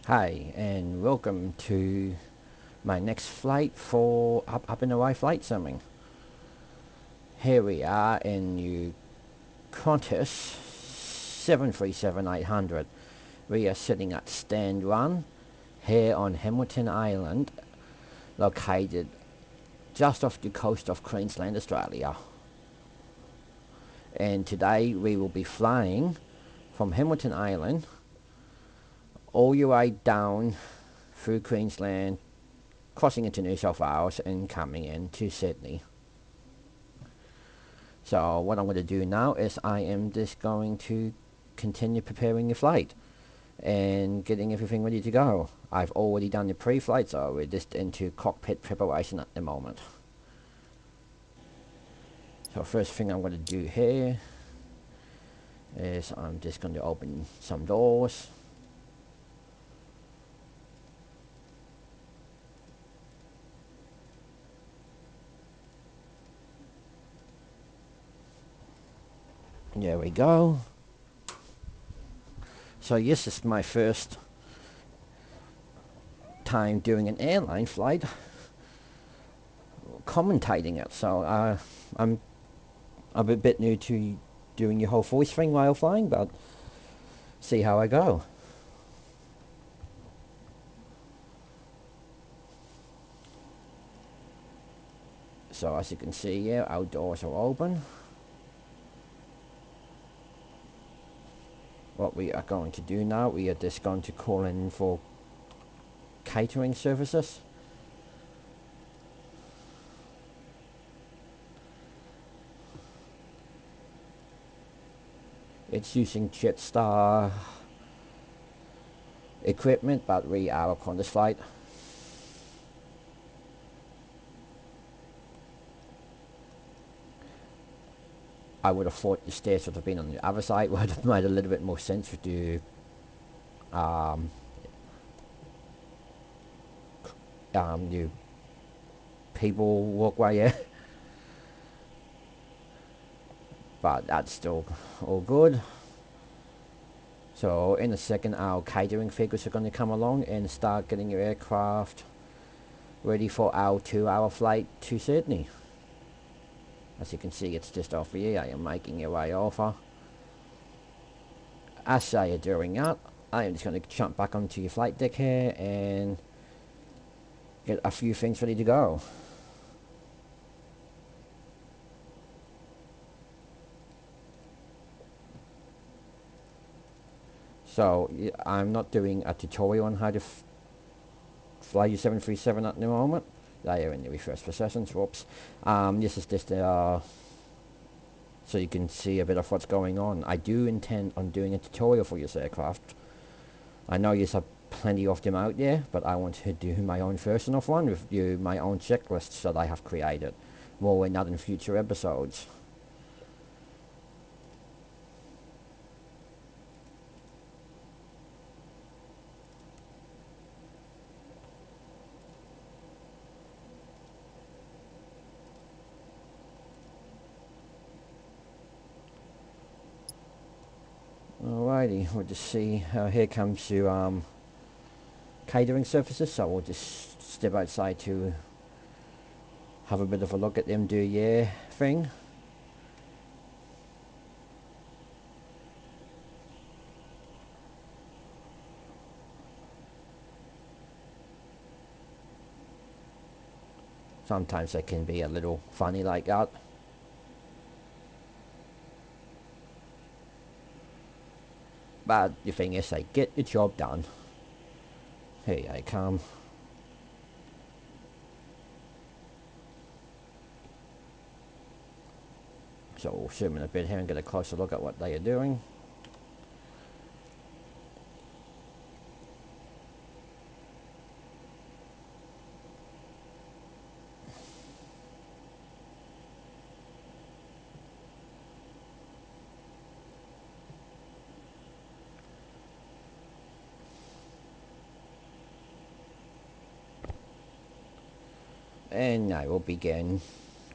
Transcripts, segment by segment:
Hi, and welcome to my next flight for up and away flight simming. Here we are in New Qantas 737-800. We are sitting at stand 1 here on Hamilton Island, located just off the coast of Queensland, Australia. And today we will be flying from Hamilton Island all your way down through Queensland, crossing into New South Wales and coming into Sydney. So what I'm going to do now is I am just going to continue preparing the flight and getting everything ready to go. I've already done the pre-flight, so we're just into cockpit preparation at the moment. So first thing I'm going to do here is I'm just going to open some doors. There we go. So yes, this is my first time doing an airline flight, commentating it, so I'm a bit new to doing your whole voice thing while flying, but see how I go. So as you can see here, our doors are open. What we are going to do now, we are just going to call in for catering services. It's using Jetstar equipment, but we are upon this flight. I would have thought the stairs would have been on the other side, would have made a little bit more sense with the new people walkway here. But that's still all good. So in a second our catering figures are going to come along and start getting your aircraft ready for our 2-hour flight to Sydney. As you can see, it's just off here. I am making your way over. As they are doing that, I am just going to jump back onto your flight deck here and get a few things ready to go. So I'm not doing a tutorial on how to fly your 737 at the moment. They are in the reverse positions. Whoops. This is just so you can see a bit of what's going on. I do intend on doing a tutorial for this aircraft. I know you have plenty of them out there, but I want to do my own version of one with my own checklists that I have created. More in that in future episodes. Alrighty, we'll just see. Here comes your catering services, so we'll just step outside to have a bit of a look at them do their thing. Sometimes they can be a little funny like that. But the thing is, they get the job done. Here they come. So we'll zoom in a bit here and get a closer look at what they are doing. And I will begin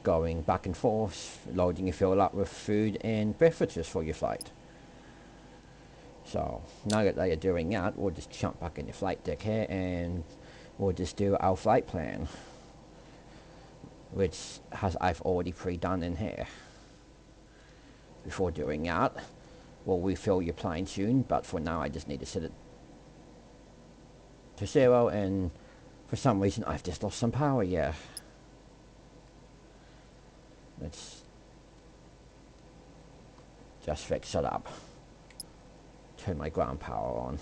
going back and forth, loading your fuel up with food and beverages for your flight. So now that they are doing that, we'll just jump back in the flight deck here and we'll just do our flight plan, which I've already pre-done in here. Before doing that, we'll refill your plane soon, but for now I just need to set it to 0, and for some reason I've just lost some power. Yeah, let's just fix it up. Turn my ground power on.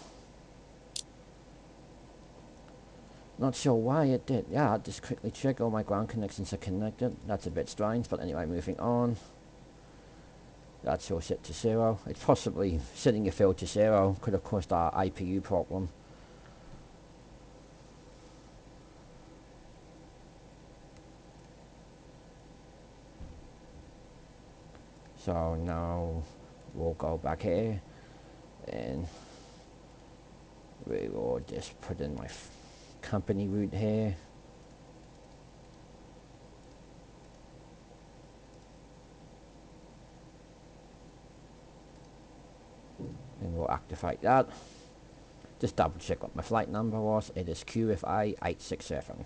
Not sure why it did. Yeah, I'll just quickly check all my ground connections are connected. That's a bit strange, but anyway, moving on. That's all set to 0. It's possibly setting your field to 0 could have caused our IPU problem. So now we'll go back here and we will just put in my company route here. And we'll activate that. Just double check what my flight number was. It is QFA 867.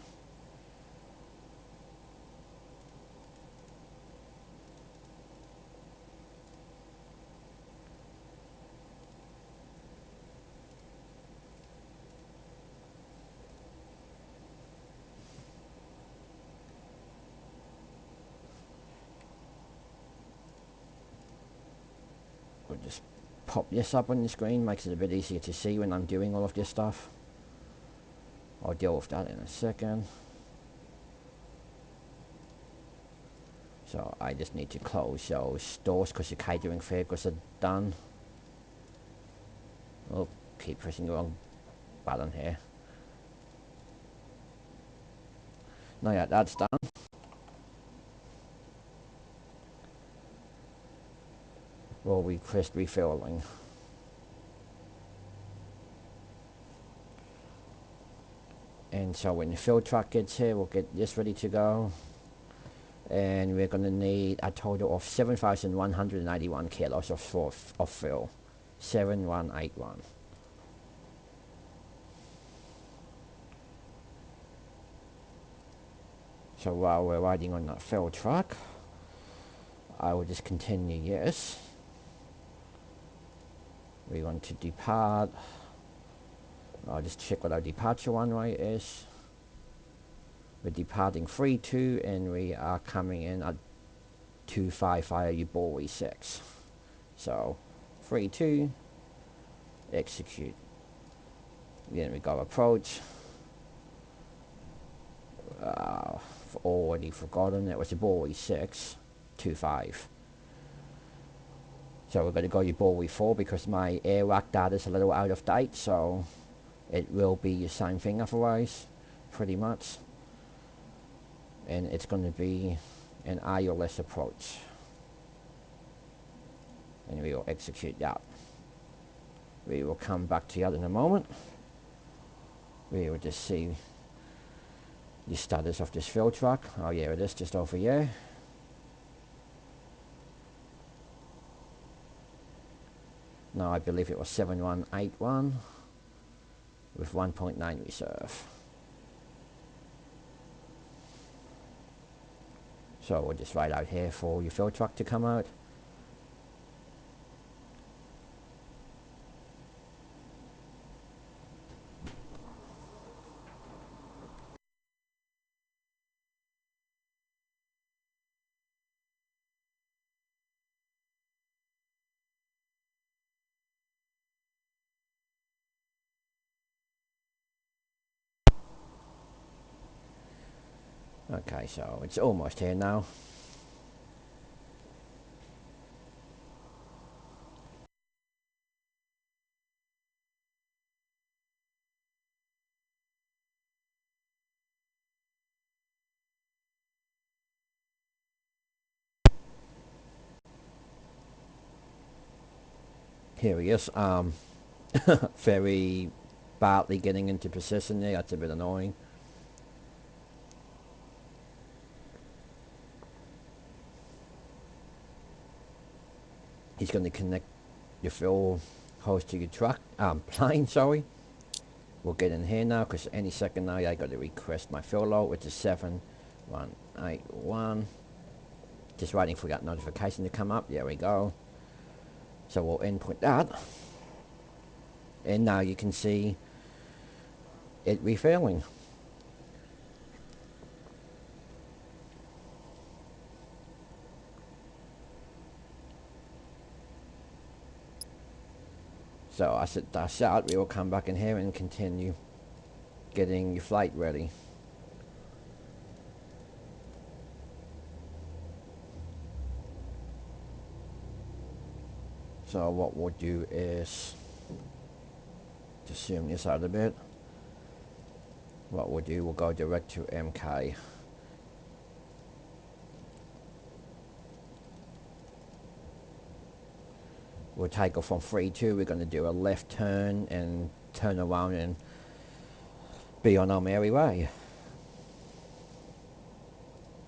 We'll just pop this up on the screen, makes it a bit easier to see when I'm doing all of this stuff. I'll deal with that in a second. So I just need to close those doors because the catering vehicles are done. Oh, keep pressing the wrong button here. No, yeah, that's done. We'll request refilling. And so when the fill truck gets here, we'll get this ready to go. And we're going to need a total of 7,181 kilos of fill. 7181. So while we're riding on that fill truck, I will just continue, yes. We want to depart. I'll just check what our departure runway is. We're departing 32 and we are coming in at 25 via Ubori 6. So 32, execute. Then we go approach. Already forgotten, it was Ubori 6, 25. So we're going to go Ubori 4 because my air rack data is a little out of date, so it will be the same thing otherwise, pretty much. And it's going to be an ILS approach. And we will execute that. We will come back to that in a moment. We will just see the status of this fill truck. Oh yeah, it is just over here. No, I believe it was 7181 with 1.9 reserve. So we'll just write out here for your fill truck to come out. Okay, so it's almost here now. Here he is. Very badly getting into position there. That's a bit annoying. He's going to connect your fill host to your truck, plane, sorry. We'll get in here now, because any second now I got to request my fill load, which is 7181. Just waiting for that notification to come up. There we go. So we'll input that. And now you can see it refilling. So I said that's out. We will come back in here and continue getting your flight ready. So what we'll do is just zoom this out a bit. What we'll do, we'll go direct to MK. We'll take off from 3-2. We're going to do a left turn and turn around and be on our merry way.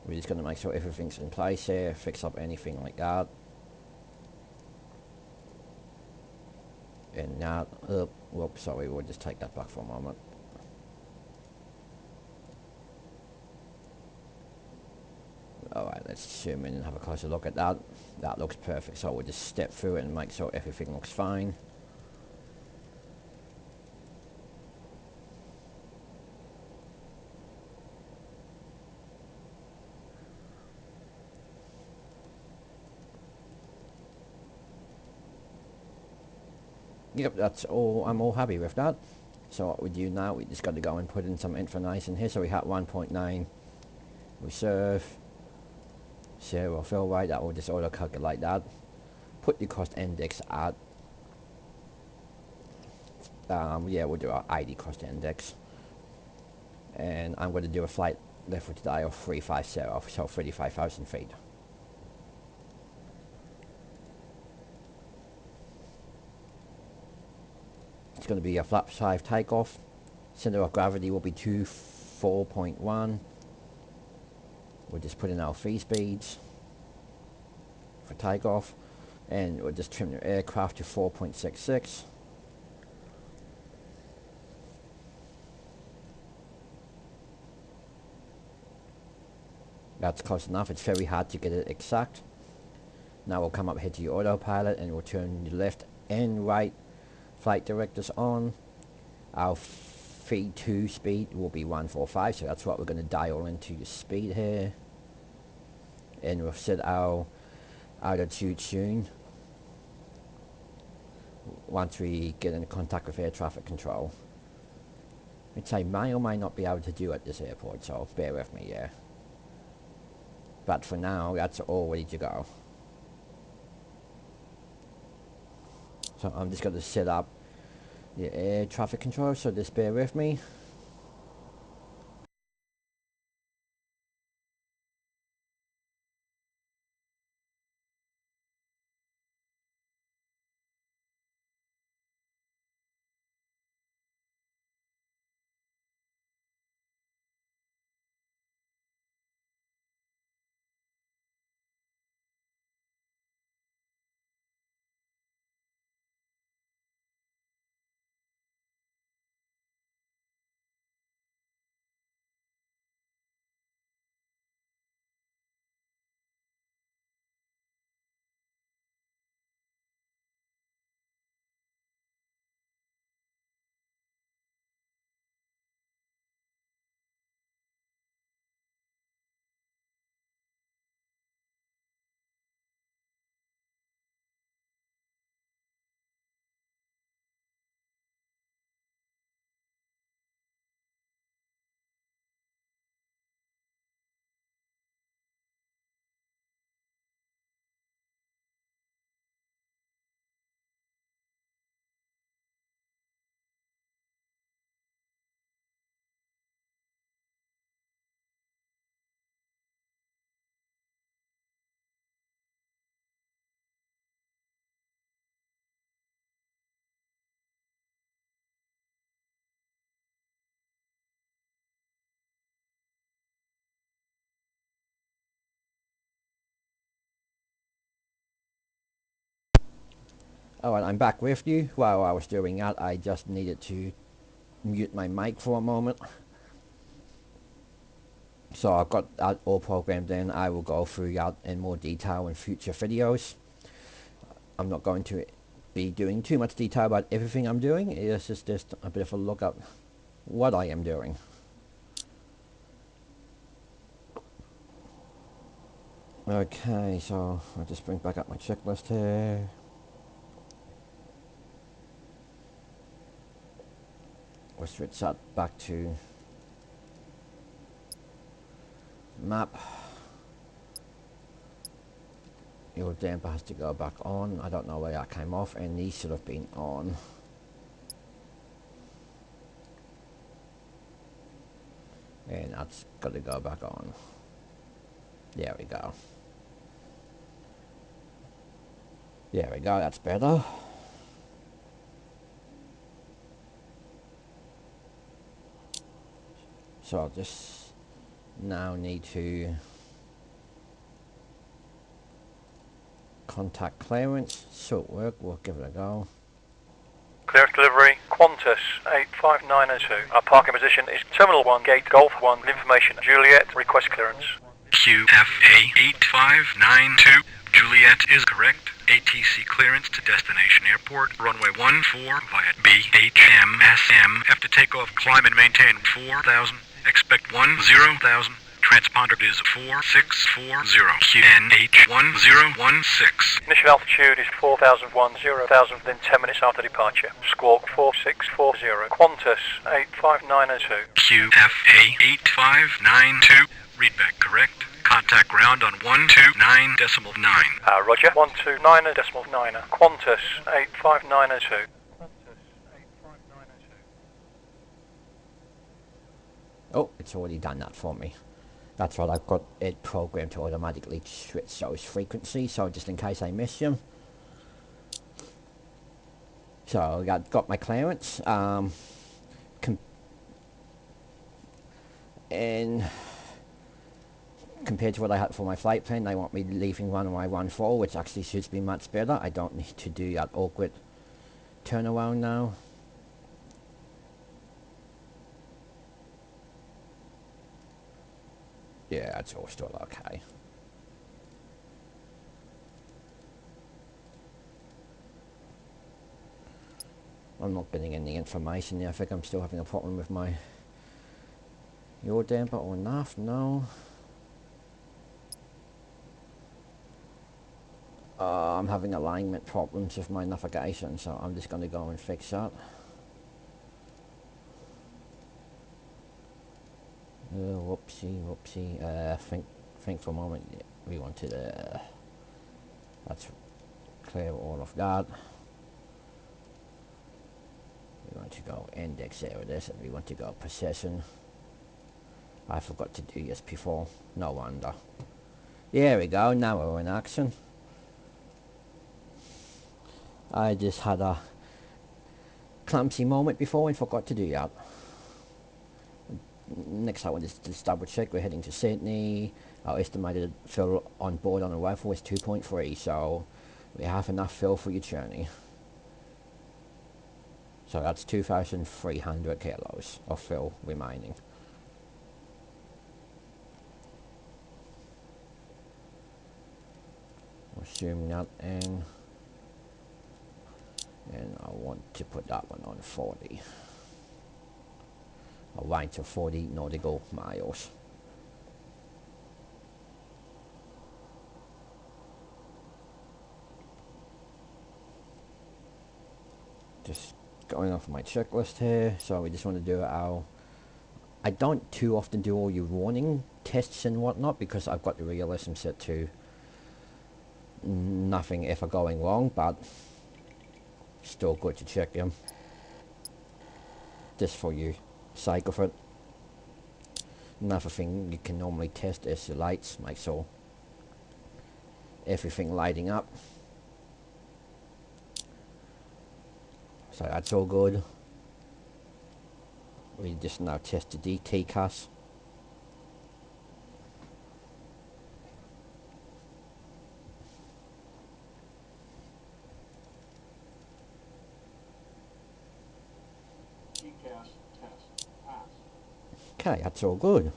We're just going to make sure everything's in place here, fix up anything like that. And now, whoops, sorry, we'll just take that back for a moment. Alright, let's zoom in and have a closer look at that. That looks perfect, so we'll just step through it and make sure everything looks fine. Yep, that's all. I'm all happy with that. So what we do now, we just got to go and put in some information here. So we had 1.9 reserve, 0 fill rate. That will just auto calculate that. Put your cost index at yeah, we'll do our 80 cost index, and I'm going to do a flight left for today of 350, so 35,000 feet. It's going to be a flap 5 takeoff. Center of gravity will be 24.1. We'll just put in our free speeds for takeoff, and we'll just trim the aircraft to 4.66. That's close enough. It's very hard to get it exact. Now we'll come up here to your autopilot and we'll turn the left and right flight directors on. Our feed 2 speed will be 145, so that's what we're going to dial into your speed here. And we'll set our altitude soon once we get in contact with air traffic control, which I may or may not be able to do at this airport, so bear with me, yeah. But for now, that's all ready to go. So I'm just going to set up the air traffic control, so just bear with me. Alright, I'm back with you. While I was doing that, I just needed to mute my mic for a moment. So I've got that all programmed in. I will go through that in more detail in future videos. I'm not going to be doing too much detail about everything I'm doing. This is just a bit of a look at what I am doing. Okay, so I'll just bring back up my checklist here. We'll switch that back to map. Your damper has to go back on. I don't know where that came off, and these should have been on. And that's got to go back on. There we go. There we go, that's better. So I'll just now need to contact clearance. Should work, we'll give it a go. Clearance delivery, Qantas 85902. Our parking position is Terminal 1, Gate Golf 1. Information, Juliet, request clearance. QFA 8592. Juliet is correct. ATC clearance to destination airport. Runway 14 via BHMSM. After takeoff, climb and maintain 4,000. Expect 10,000. Transponder is 4640. QNH1016. Initial altitude is 4,000, 10,000 within 10 minutes after departure. Squawk 4640. Qantas 85902. QFA 8592. Readback correct. Contact ground on 129.9. Roger, 129.9. Qantas 85902. Oh, it's already done that for me. That's right, I've got it programmed to automatically switch those frequencies, so just in case I miss them. So I got my clearance. And compared to what I had for my flight plan, they want me leaving runway 14, which actually suits me much better. I don't need to do that awkward turnaround now. Yeah, it's all still okay. I'm not getting any information there. I think I'm still having a problem with my yaw damper or NAF. No. I'm having alignment problems with my navigation, so I'm just going to go and fix that. Whoopsie. Think for a moment. Yeah, we want to. Let's clear all of that. We want to go index, there it is, and we want to go possession. I forgot to do this before. No wonder. There we go. Now we're in action. I just had a clumsy moment before and forgot to do that. Next I want to just double check. We're heading to Sydney. Our estimated fill on board on arrival is 2.3, so we have enough fill for your journey. So that's 2,300 kilos of fill remaining. Assume that in. And I want to put that one on 40. A range of 40 nautical miles. Just going off my checklist here, so we just want to do our... I don't too often do all your warning tests and whatnot because I've got the realism set to nothing ever going wrong, but still good to check them. Just for you sake of it. Another thing you can normally test is the lights, make sure everything lighting up. So that's all good. We just now test the DT CAS. Okay, that's all good.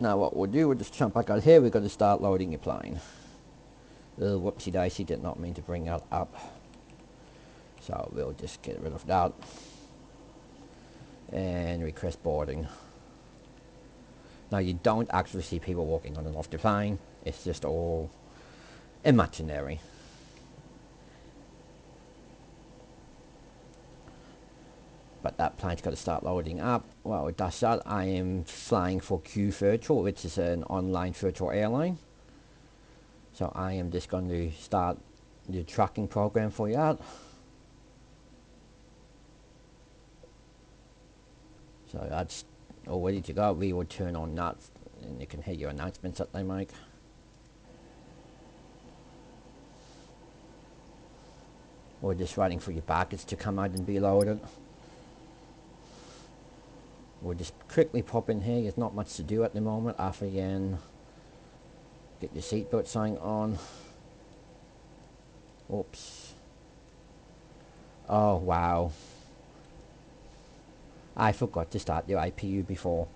Now what we'll do, we'll just jump back out here. We've got to start loading your plane. Whoopsie daisy, did not mean to bring that up. So we'll just get rid of that. And request boarding. Now you don't actually see people walking on and off the plane. It's just all imaginary. But that plane's got to start loading up. Well, it does that. I am flying for Q Virtual, which is an online virtual airline. So I am just going to start the tracking program for you out. So that's all ready to go. We will turn on that and you can hear your announcements that they make. We're just waiting for your packets to come out and be loaded. We'll just quickly pop in here. There's not much to do at the moment. Off again. Get your seatbelt sign on. Oops. Oh wow. I forgot to start your IPU before.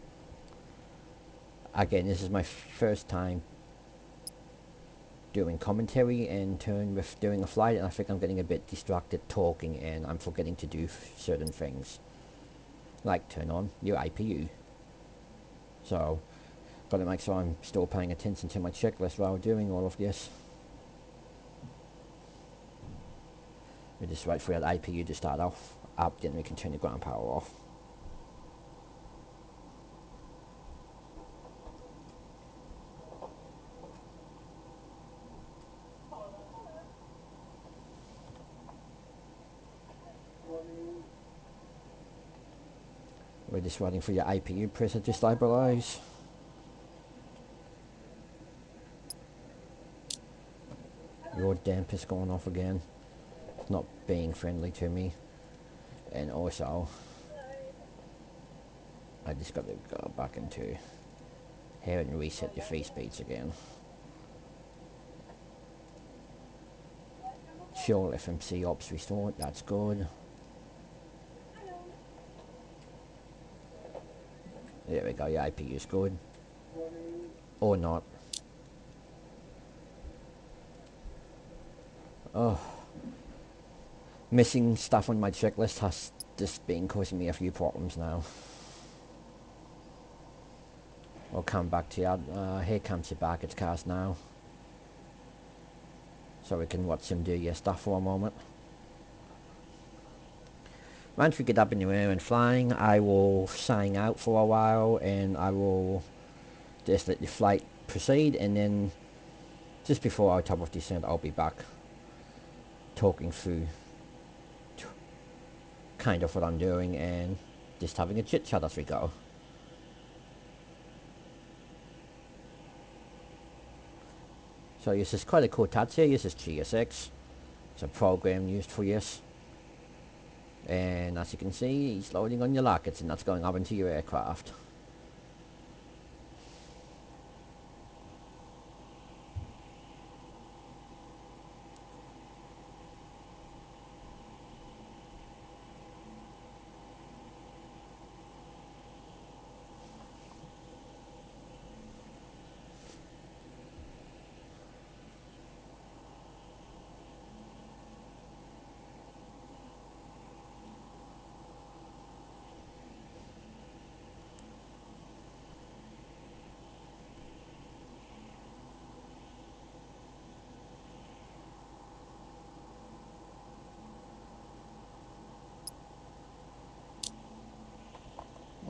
Again, this is my first time doing commentary in turn with doing a flight, and I think I'm getting a bit distracted talking and I'm forgetting to do certain things. Like turn on your IPU. So, gotta make sure I'm still paying attention to my checklist while doing all of this. We just wait for that IPU to start off up, then we can turn the ground power off. We're just waiting for your IPU pressure to stabilize. Your damper's going off again. It's not being friendly to me. And also, I just got to go back into here and reset the free speeds again. Fuel FMC ops restored, that's good. There we go, your IPU is good. Or not. Oh. Missing stuff on my checklist has just been causing me a few problems now. I'll come back to you. Here comes your bucket cast now. So we can watch him do your stuff for a moment. Once we get up in the air and flying, I will sign out for a while and I will just let the flight proceed, and then just before our top of descent I'll be back talking through kind of what I'm doing and just having a chit chat as we go. So this is quite a cool touch here. This is GSX. It's a program used for this. And as you can see, he's loading on your lockets and that's going up into your aircraft.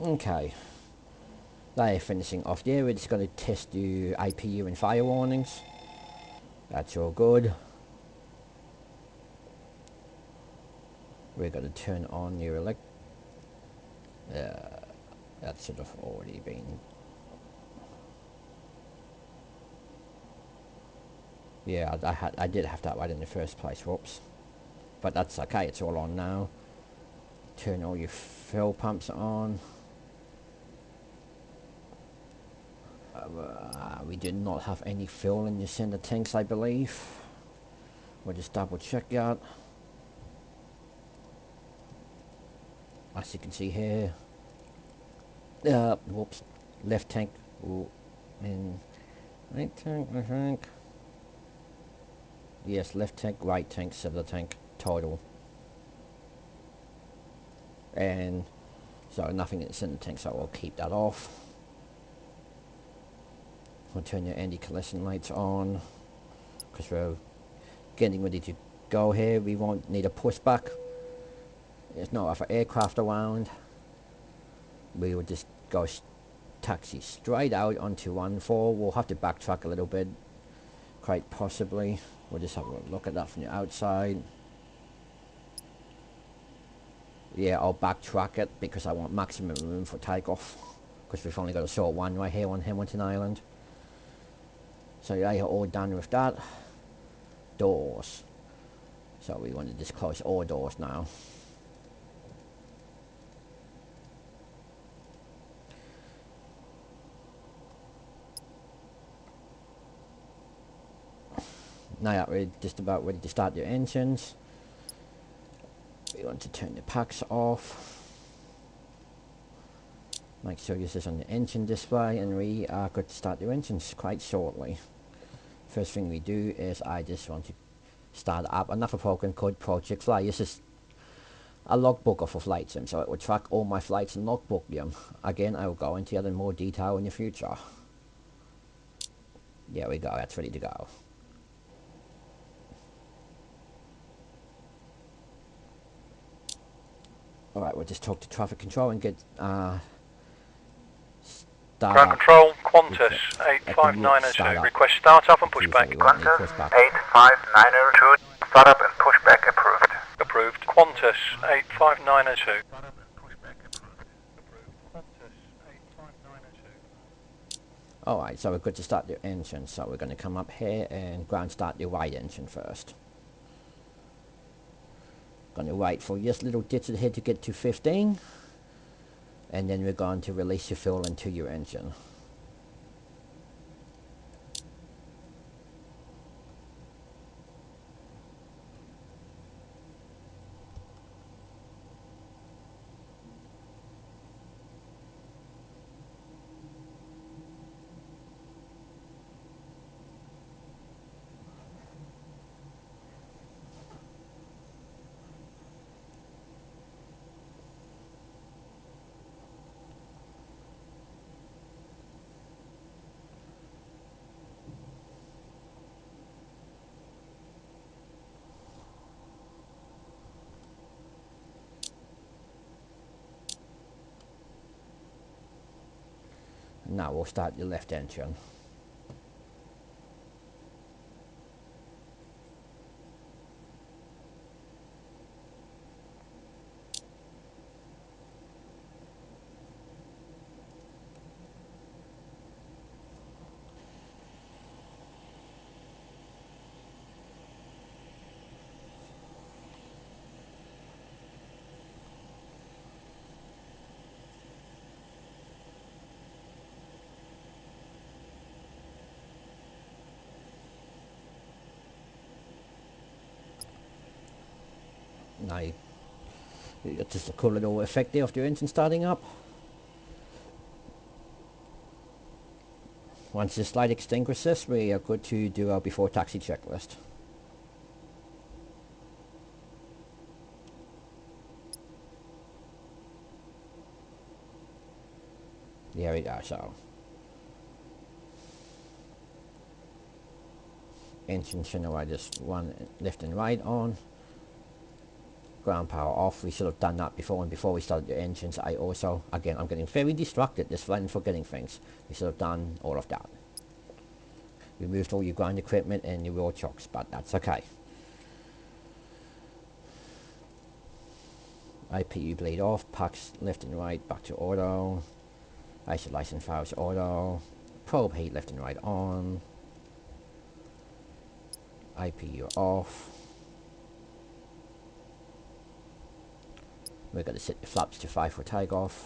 Okay, they're finishing off there. We're just going to test the IPU and fire warnings. That's all good. We're going to turn on your that should have already been. Yeah, I did have that right in the first place. Whoops. But that's okay. It's all on now. Turn all your fuel pumps on. We did not have any fuel in the center tanks, I believe. We'll just double check that. As you can see here, whoops, left tank, and right tank, I think. Yes, left tank, right tank, center tank, total. And so nothing in the center tank, so we'll keep that off. We'll turn your anti-collision lights on, because we're getting ready to go here. We won't need a pushback. There's no other aircraft around. We will just go taxi straight out onto 1-4. We'll have to backtrack a little bit, quite possibly. We'll just have a look at that from the outside. Yeah, I'll backtrack it because I want maximum room for takeoff, because we've only got a short one right here on Hamilton Island. So yeah, you're all done with that. Doors. So we want to just close all doors now. Now we're just about ready to start your engines. We want to turn the packs off. Make sure this is on the engine display, and we are going to start the engines quite shortly. First thing we do is I just want to start up another program called Project Fly. This is a logbook of a flight sim, so it will track all my flights and logbook them. Again, I will go into it in more detail in the future. There we go, that's ready to go. Alright, we'll just talk to traffic control and get Ground control, Qantas 85902. Request start up and push back. Qantas 85902. Start up and push back approved. Approved. Qantas 85902. Alright, so we're good to start the engine, so we're going to come up here and ground start the right engine first. Going to wait for this little ditch here to get to 15, and then we're going to release your fuel into your engine. Now we'll start your left engine. Now you got just a cool little effect there of your engine starting up. Once this light extinguishes, we are good to do our before taxi checklist. There we go, so engine generator just one left and right on. Ground power off. We should have done that before, and before we started the engines I also, again, I'm getting very distracted this flight and forgetting things. We should have done all of that. Removed all your ground equipment and your wheel chocks, but that's okay. IPU bleed off, packs left and right back to auto. Isolation files auto. Probe heat left and right on. IPU off. We're going to set the flaps to 5 for takeoff.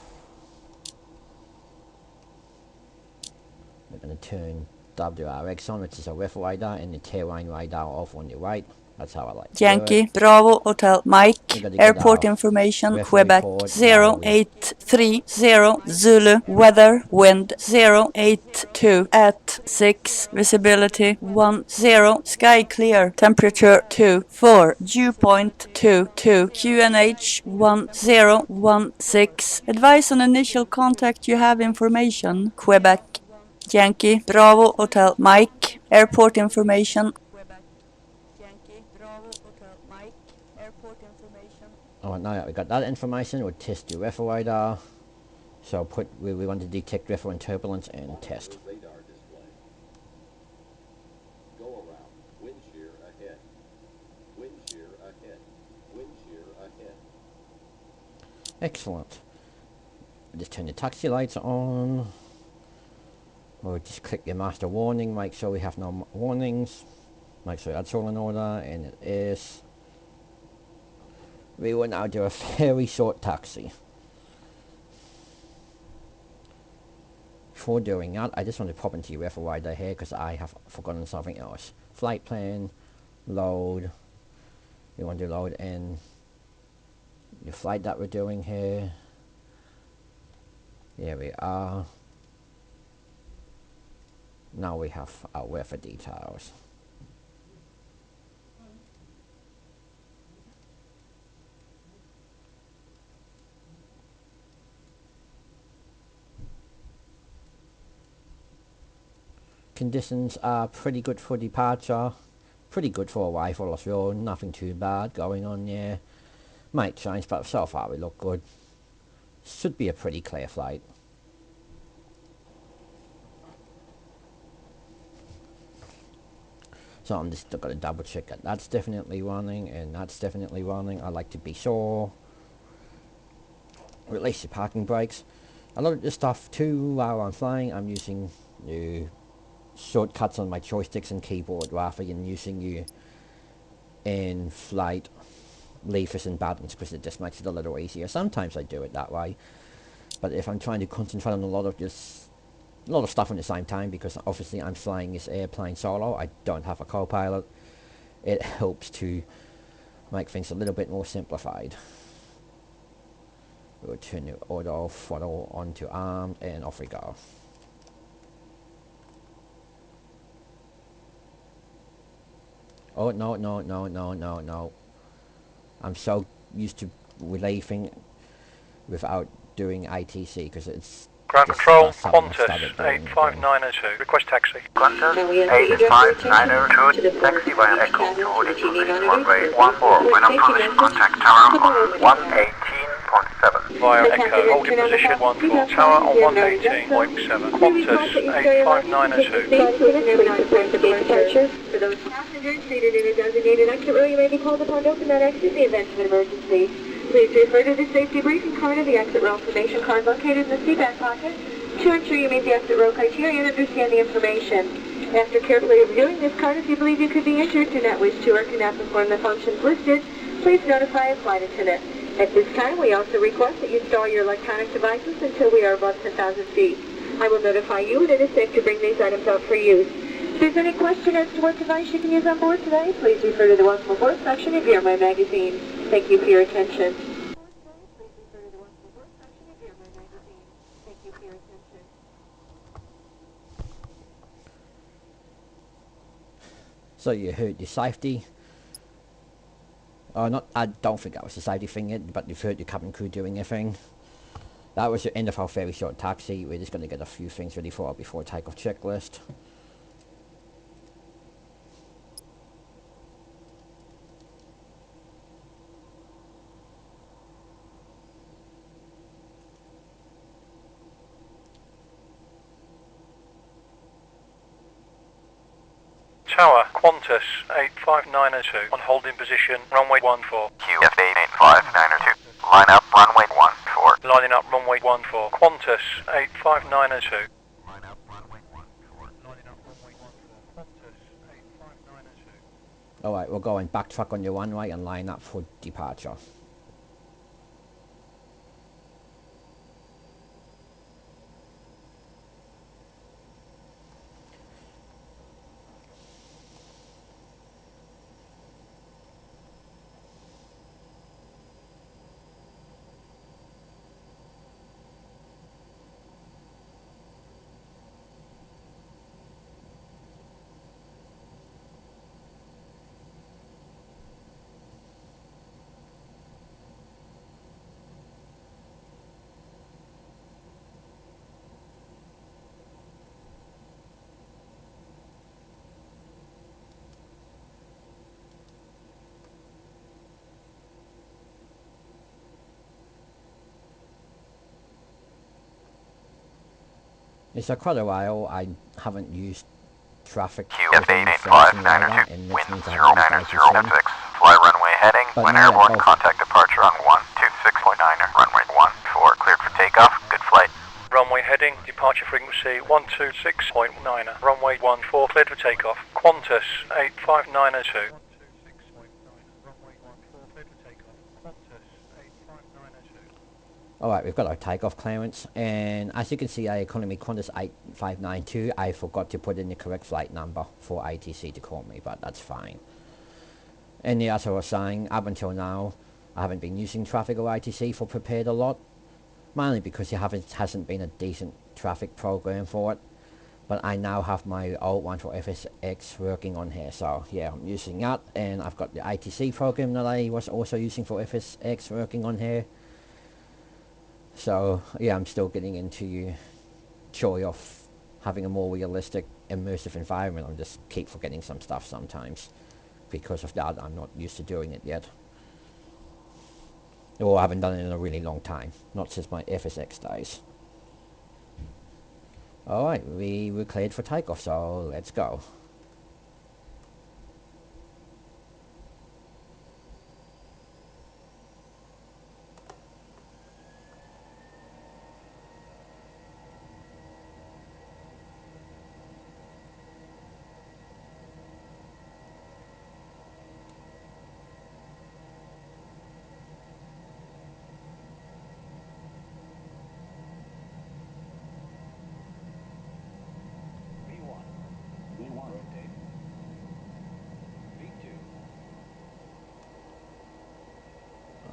We're going to turn WRX on, which is a riff radar, and the terrain radar off on the right. That's how I like to do Yankee, it. Bravo, Hotel, Mike, We're going to get airport our information, riff Quebec, report while we 0830, Zulu, weather, wind 082, at 6, visibility 10, sky clear, temperature 24, dew point 22, QNH 1016, advise on initial contact, you have information, Quebec, Yankee, Bravo, Hotel, Mike, airport information. Oh, now that we got that information, we'll test the riff radar. So we want to detect riff and turbulence and test. Radar display. Go around. Wind shear ahead. Wind shear ahead. Wind shear ahead. Excellent. Just turn the taxi lights on. We'll just click your master warning, make sure we have no warnings. Make sure that's all in order, and it is. We will now do a very short taxi. Before doing that, I just want to pop into your riff radar here because I have forgotten something else. Flight plan, load. We want to load in the flight that we're doing here. Here we are. Now we have our weather details. Conditions are pretty good for departure. Pretty good for arrival as well. Nothing too bad going on there. Might change, but so far we look good. Should be a pretty clear flight. So I'm just going to double check that that's definitely running and that's definitely running. I like to be sure. Release your parking brakes. A lot of this stuff too while I'm flying, I'm using the shortcuts on my joysticks and keyboard rather than using you in flight levers and buttons because it just makes it a little easier. Sometimes I do it that way, but if I'm trying to concentrate on a lot of stuff at the same time, because obviously I'm flying this airplane solo, I don't have a co-pilot, it helps to make things a little bit more simplified. We'll turn the auto throttle onto armed and off we go. Oh, no. I'm so used to relieving without doing ATC because it's Ground just control, not something I've Qantas started doing 85902. Request taxi. Qantas 85902, taxi via Echo to holding position runway 14. When on position, contact tower on 118.7. Via Echo, holding position 14. Tower on 118.7. Qantas 85902. For those passengers seated in a designated exit row, you may be called upon to open that exit in the event of an emergency. Please refer to the safety briefing card or the exit row information card located in the seatbelt pocket to ensure you meet the exit row criteria and understand the information. After carefully reviewing this card, if you believe you could be injured, do not wish to, or cannot perform the functions listed, please notify a flight attendant. At this time, we also request that you install your electronic devices until we are above 10,000 feet. I will notify you when it is safe to bring these items out for use. If there's any question as to what device you can use on board today, please refer to the Welcome Aboard section of your My Magazine. Thank you for your attention. So you heard the safety. Not, I don't think that was the safety thing yet, but you've heard the cabin crew doing their thing. That was the end of our very short taxi. We're just going to get a few things ready for our before takeoff checklist. Tower, Qantas 85902. On holding position, runway 14. QFA 85902. Line up runway 14. Lining up runway 14. Qantas 85902. Line up runway 14. Lining up runway 14. Qantas 85902. Alright, we're going backtrack on your runway and line up for departure. It's quite a while I haven't used traffic QF8 within French and radar, 8592, and wind which means I haven't used 090 ITC. fly runway heading, But when now that airborne, both contact departure on 126.9, runway 14, cleared for takeoff, good flight. Runway heading, departure frequency 126.9, runway 14, cleared for takeoff. Qantas 85902. Alright, we've got our takeoff clearance, and as you can see, our economy Qantas 8592, I forgot to put in the correct flight number for ITC to call me, but that's fine. And yeah, as I was saying, up until now, I haven't been using traffic or ITC for prepared a lot, mainly because there hasn't been a decent traffic program for it. But I now have my old one for FSX working on here, so yeah, I'm using that, and I've got the ITC program that I was also using for FSX working on here. So yeah, I'm still getting into joy of having a more realistic, immersive environment. I just keep forgetting some stuff sometimes. Because of that, I'm not used to doing it yet. Or I haven't done it in a really long time, not since my FSX days. Alright, we were cleared for takeoff, so let's go.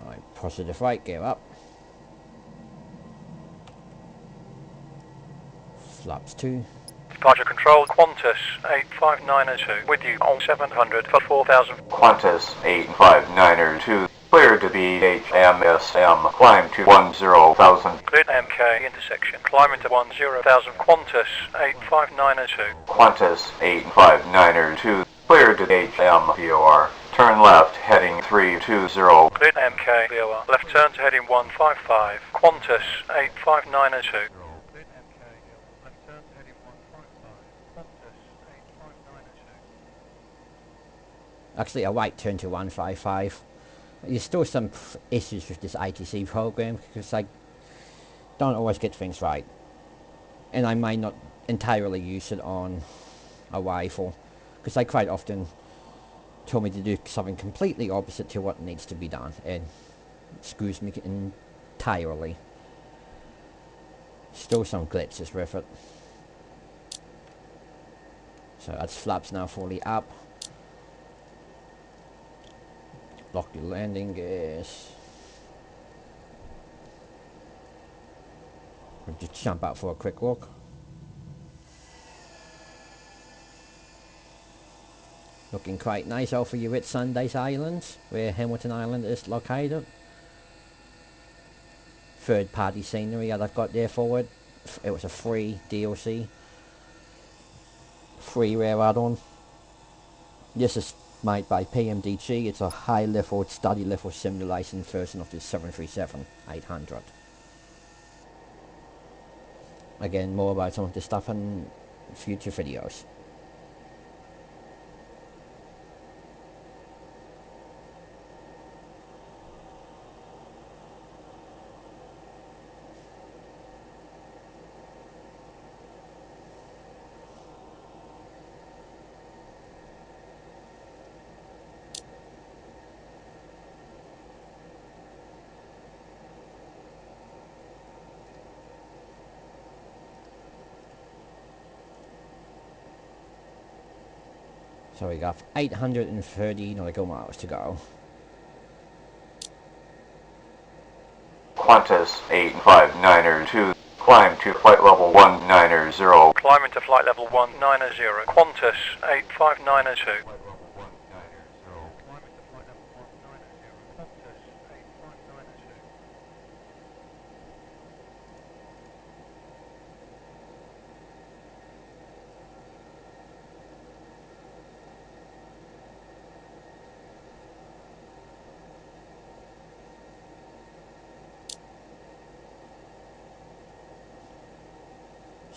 Alright, positive right, gear up. Flaps 2. Departure control, Qantas 85902, with you on 700 for 4000. Qantas 85902, clear to BHMSM, climb to 10,000. Cleared MK intersection, climb into 10,000, Qantas 85902. Qantas 85902, clear to HMVOR, turn left heading 320. Cleared MK VOR, left turn to heading 155, Qantas 85902. Actually, a right turn to 155. There's still some issues with this ITC program because I don't always get things right. And I might not entirely use it on a rifle because I quite often told me to do something completely opposite to what needs to be done, and it screws me entirely. Still some glitches with it. So that's flaps now fully up. Lock your landing gears. We'll just jump out for a quick look. Looking quite nice over your Whitsundays Islands, where Hamilton Island is located. Third party scenery that I've got there for it. It was a free DLC. Freeware add-on. This is made by PMDG. It's a high level, study level simulation version of the 737-800. Again, more about some of this stuff in future videos. So we got 830 nautical miles to go. Qantas 85902, climb to flight level 190. Climb into flight level 190, Qantas 85902.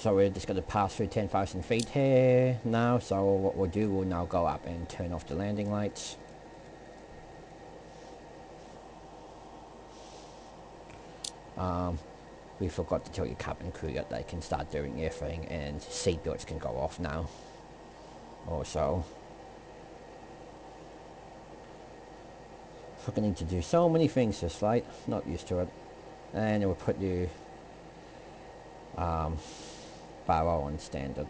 So we're just going to pass through 10,000 feet here now. So what we'll do, we'll now go up and turn off the landing lights. We forgot to tell your cabin crew that they can start doing their thing, and seat belts can go off now. Also, forgetting to do so many things this flight, not used to it. And it will put you barrel on standard.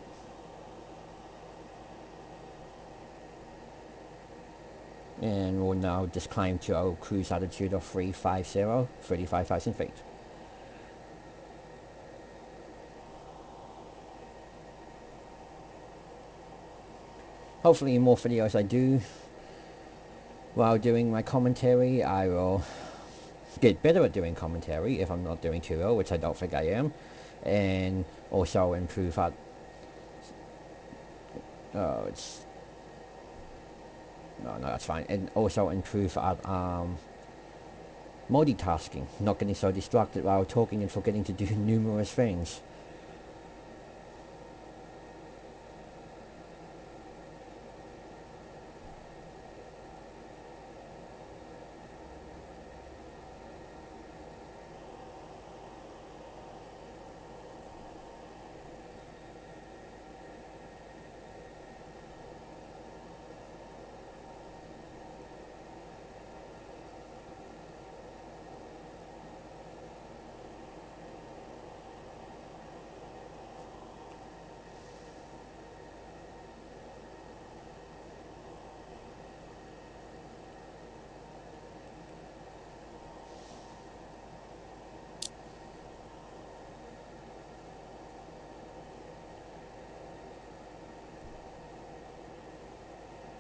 And we'll now just climb to our cruise altitude of 350, 35,000 feet. Hopefully in more videos I do while doing my commentary, I will get better at doing commentary if I'm not doing too well, which I don't think I am, and also improve at no, that's fine, and also improve at multitasking, not getting so distracted while talking and forgetting to do numerous things.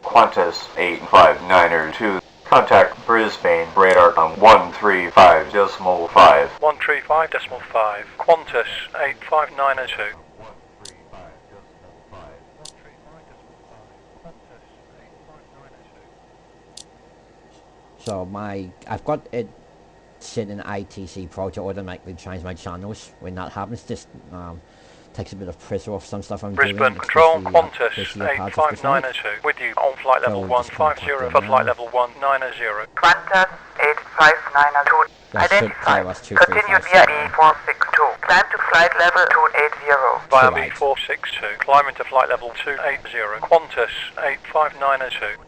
Qantas 859er2. Contact Brisbane radar on 135.5. 135.5. Qantas 85902. So I've got it set in ITC Pro to automatically change my channels. When that happens, just takes a bit of pressure off some stuff I'm Brisbane doing. Control, Qantas 85902. With you on flight level 150 for flight level 190. Qantas 85902. Identified. Continue via B462. Climb to flight level 280. Via B462. Climb into flight level 280. Qantas 85902.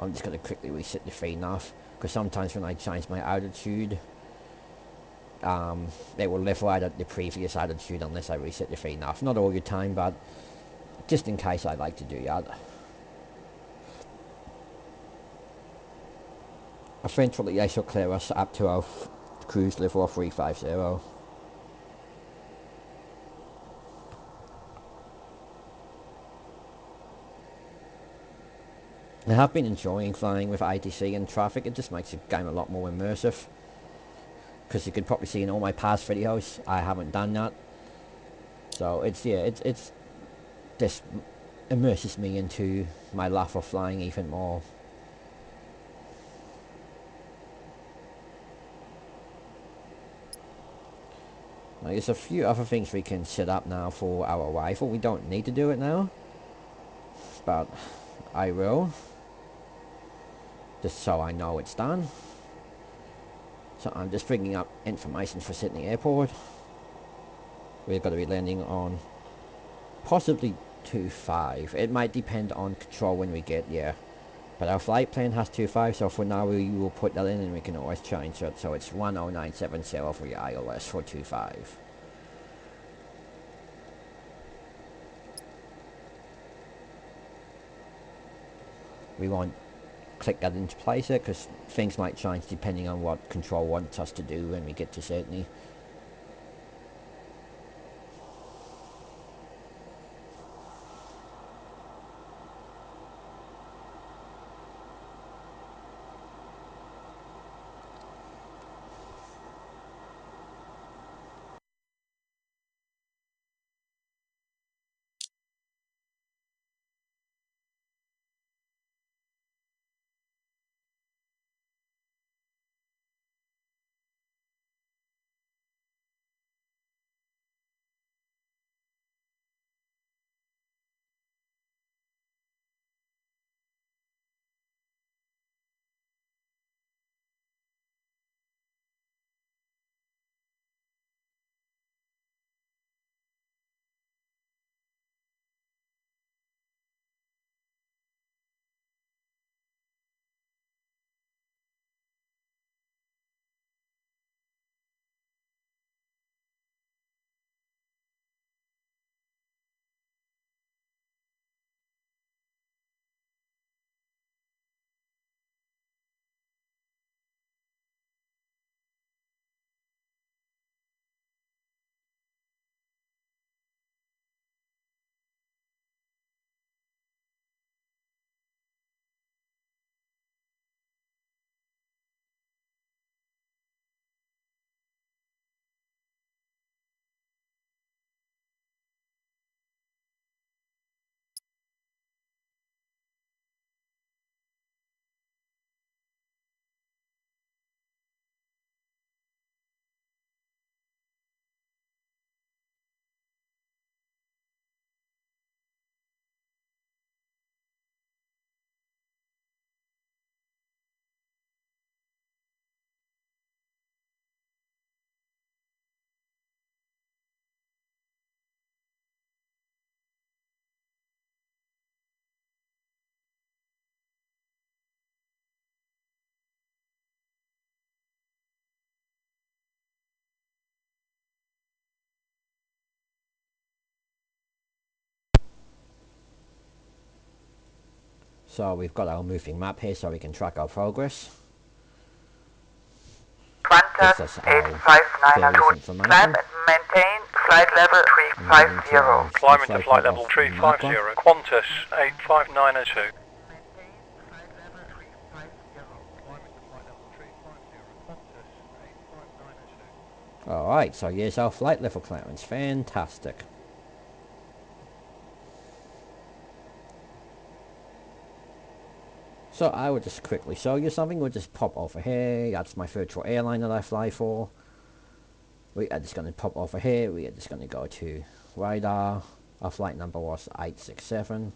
I'm just going to quickly reset the feed nav, because sometimes when I change my altitude, it will level out at the previous altitude unless I reset the feed nav. Not all the time, but just in case, I like to do that. Eventually they shall clear us up to our cruise level of 350. I have been enjoying flying with ITC and traffic. It just makes the game a lot more immersive, because you could probably see in all my past videos I haven't done that. So it's just immerses me into my love of flying even more. Now, there's a few other things we can set up now for our rifle. We don't need to do it now, but I will, just so I know it's done. So I'm just bringing up information for Sydney Airport. We're going to be landing on possibly 25. It might depend on control when we get there. But our flight plan has 25, so for now we will put that in and we can always change it. So it's 10970 for your iOS for 25. We won't click that into place yet, because things might change depending on what control wants us to do when we get to Sydney. So we've got our moving map here so we can track our progress. Qantas This is our various 85902, information. climb and maintain flight level 350. Climb into flight level 350, Qantas 85902. Alright, so here's our flight level clearance. Fantastic. So I will just quickly show you something. We'll just pop over here. That's my virtual airline that I fly for. We are just going to pop over here. We are just going to go to radar. Our flight number was 867.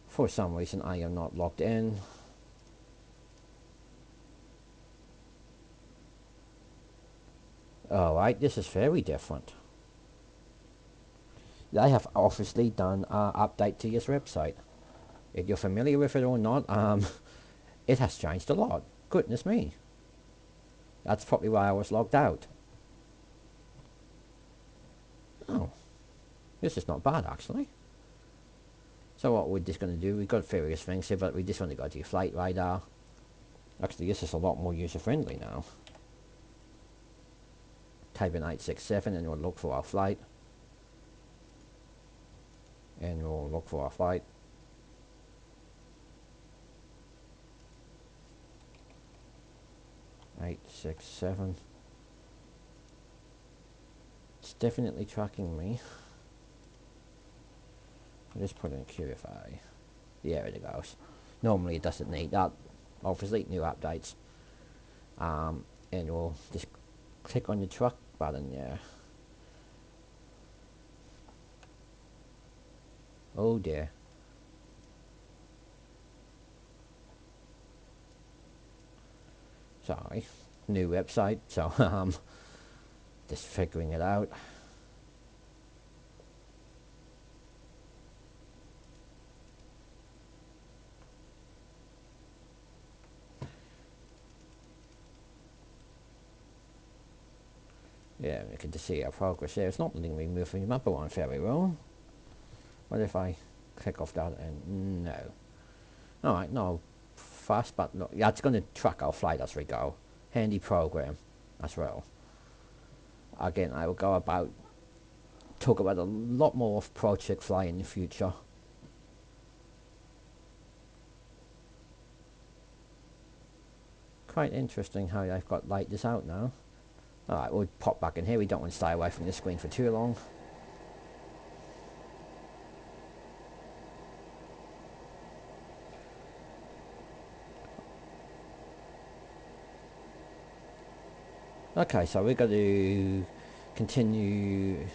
For some reason I am not logged in. Alright, this is very different. They have obviously done an update to this website. If you're familiar with it or not, it has changed a lot. Goodness me. That's probably why I was logged out. Oh, this is not bad actually. So what we're just going to do, we've got various things here, but we just want to go to flight radar. Actually, this is a lot more user friendly now. Type in 867 and we'll look for our flight. And we'll look for our flight. Eight, 6, 7. It's definitely tracking me. I'll just put in QFI. Yeah, there it goes. Normally it doesn't need that. Obviously new updates. And we'll just click on the truck button there. Oh dear. Sorry. New website, so just figuring it out. Yeah, we can just see our progress there. It's not letting me move the map around very well. What if I click off that and no. Alright, no. Fast but no. Yeah, it's going to track our flight as we go. Handy program as well. Again, I will go about talk about a lot more of project fly in the future. Quite interesting how I've got light this out now. Alright, we'll pop back in here. We don't want to stay away from the screen for too long. Okay, so we're going to continue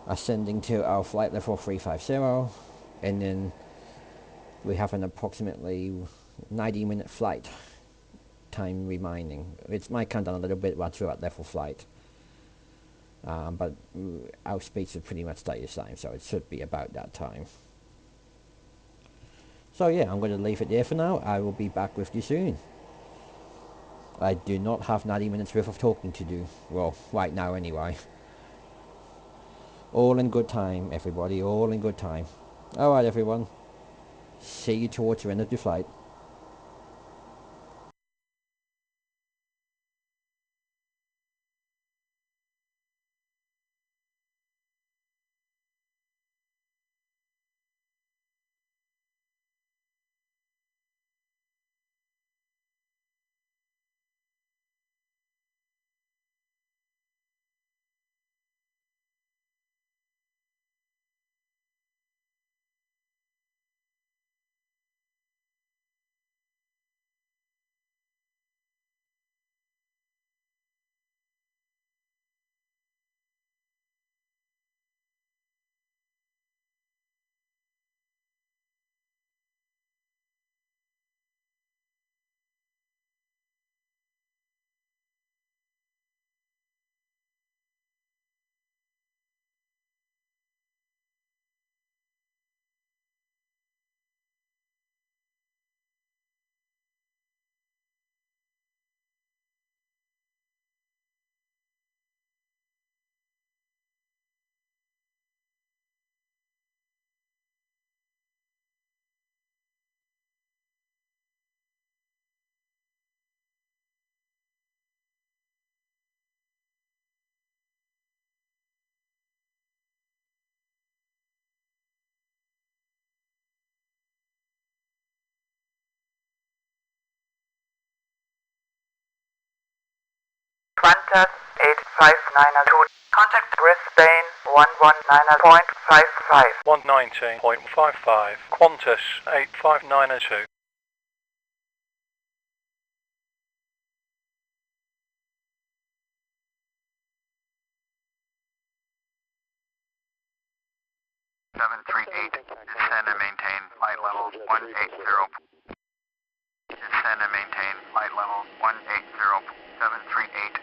ascending to our flight level 350, and then we have an approximately 90-minute flight time remaining. It might come down a little bit once we're at level flight, but our speeds should pretty much stay the same, so it should be about that time. So yeah, I'm going to leave it there for now. I will be back with you soon. I do not have 90 minutes worth of talking to do. Well, right now anyway. All in good time, everybody. All in good time. Alright, everyone. See you towards the end of the flight. Qantas 85902. Contact Brisbane 119.55. 119.55. Qantas 85902. Descend and maintain flight level 180. Descend and maintain flight level 180.738.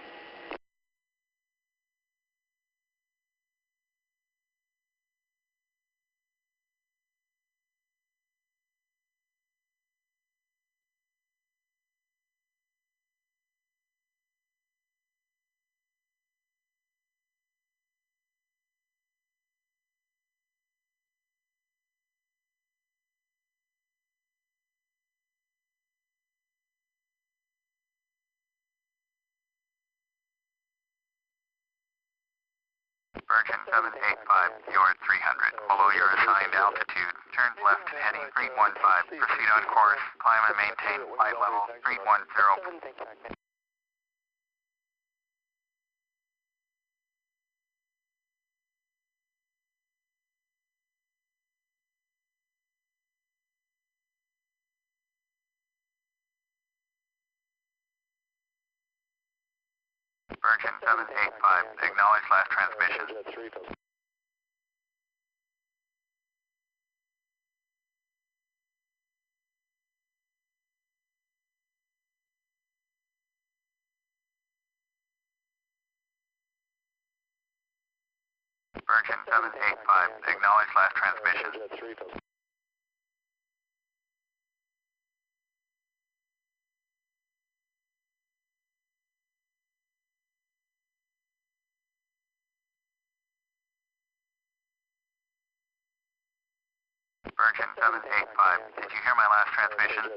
Virgin 785, you're at 300. Below your assigned altitude. Turn left heading 315. Proceed on course. Climb and maintain flight level 310. Virgin 785, acknowledge last transmission. Virgin 785, acknowledge last transmission. Virgin 785, did you hear my last transmission?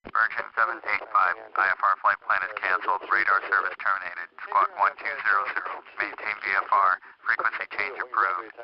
Virgin 785, IFR flight plan is canceled, radar service terminated, squawk 1200, maintain VFR, frequency change approved.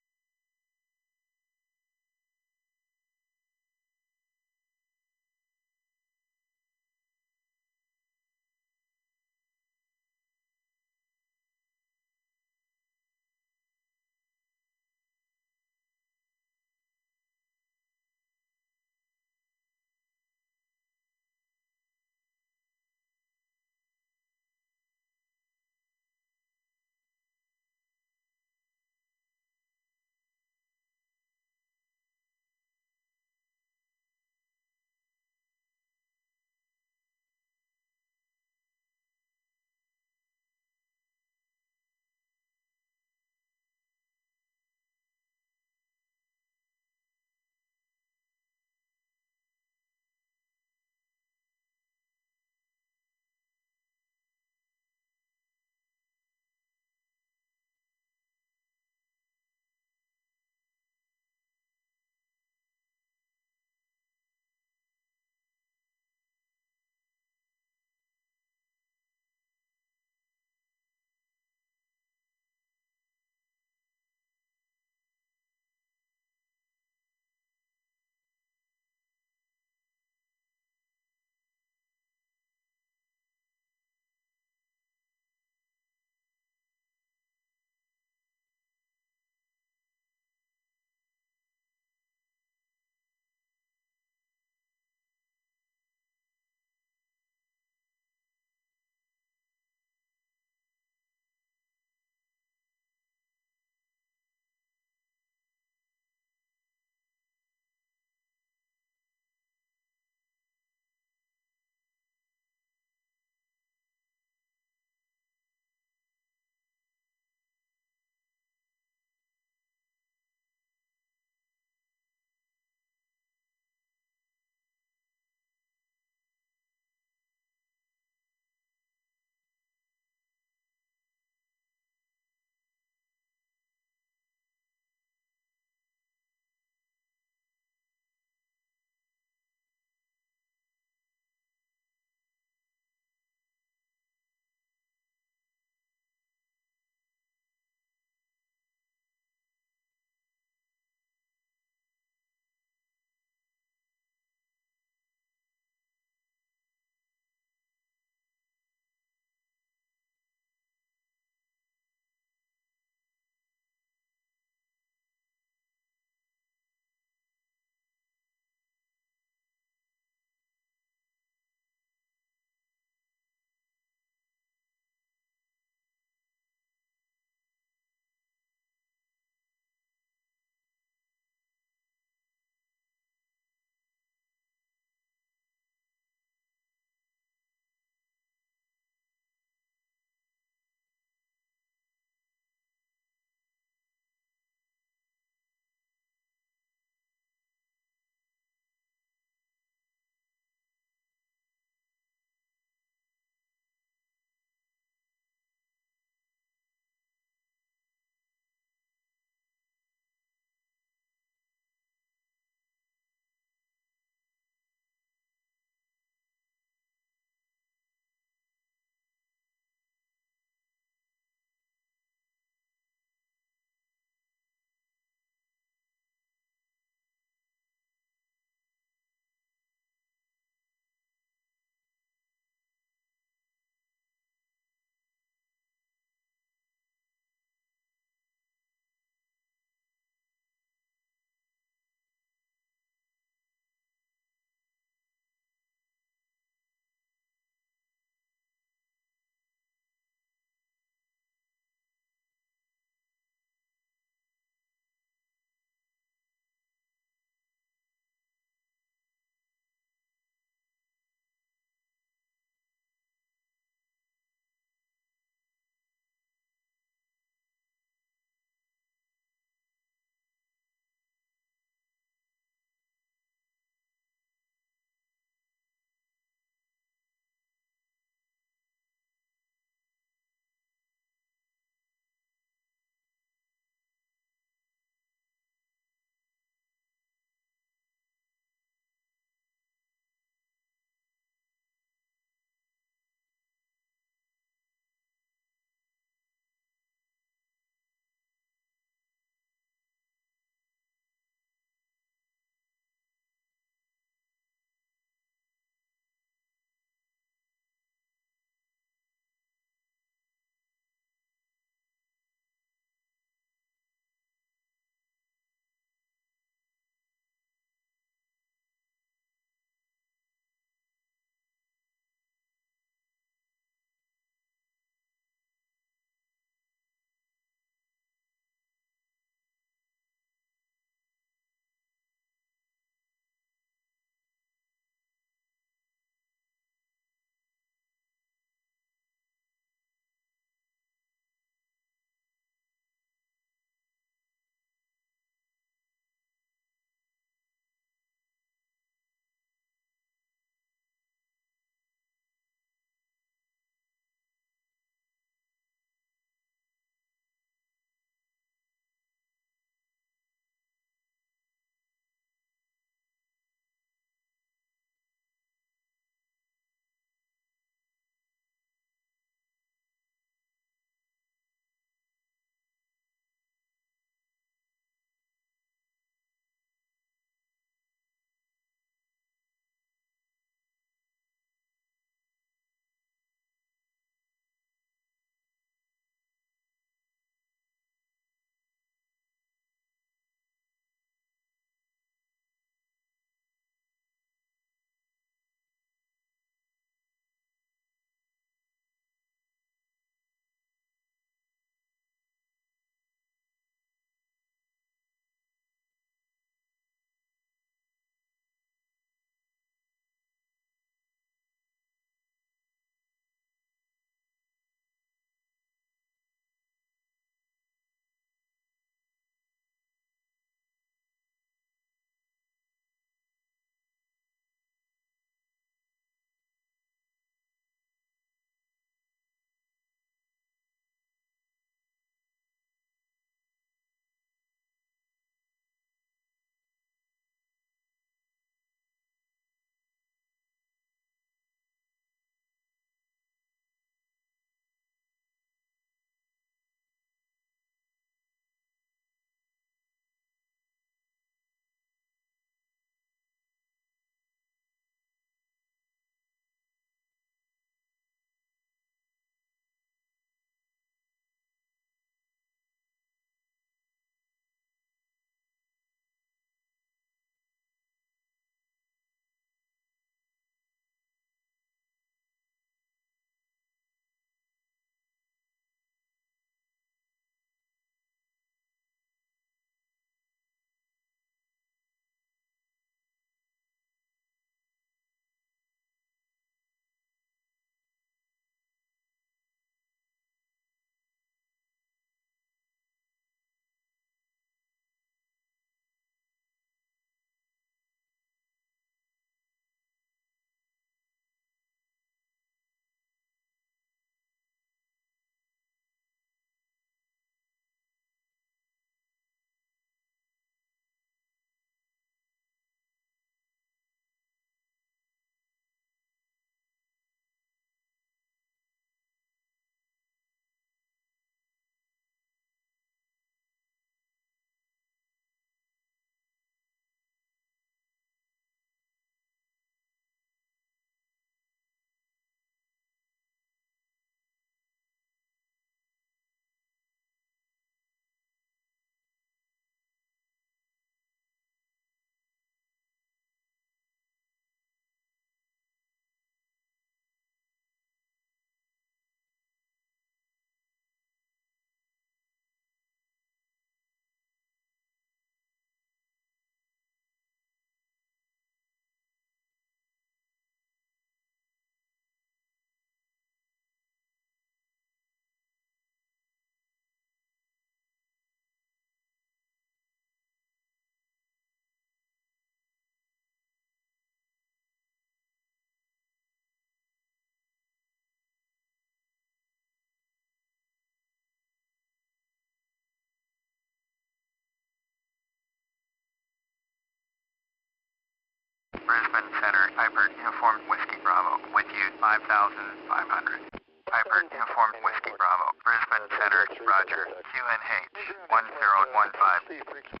Brisbane Center, Piper Uniform Whiskey Bravo, with you 5,500. Piper Uniform Whiskey Bravo, Brisbane Center, Roger, QNH 1015.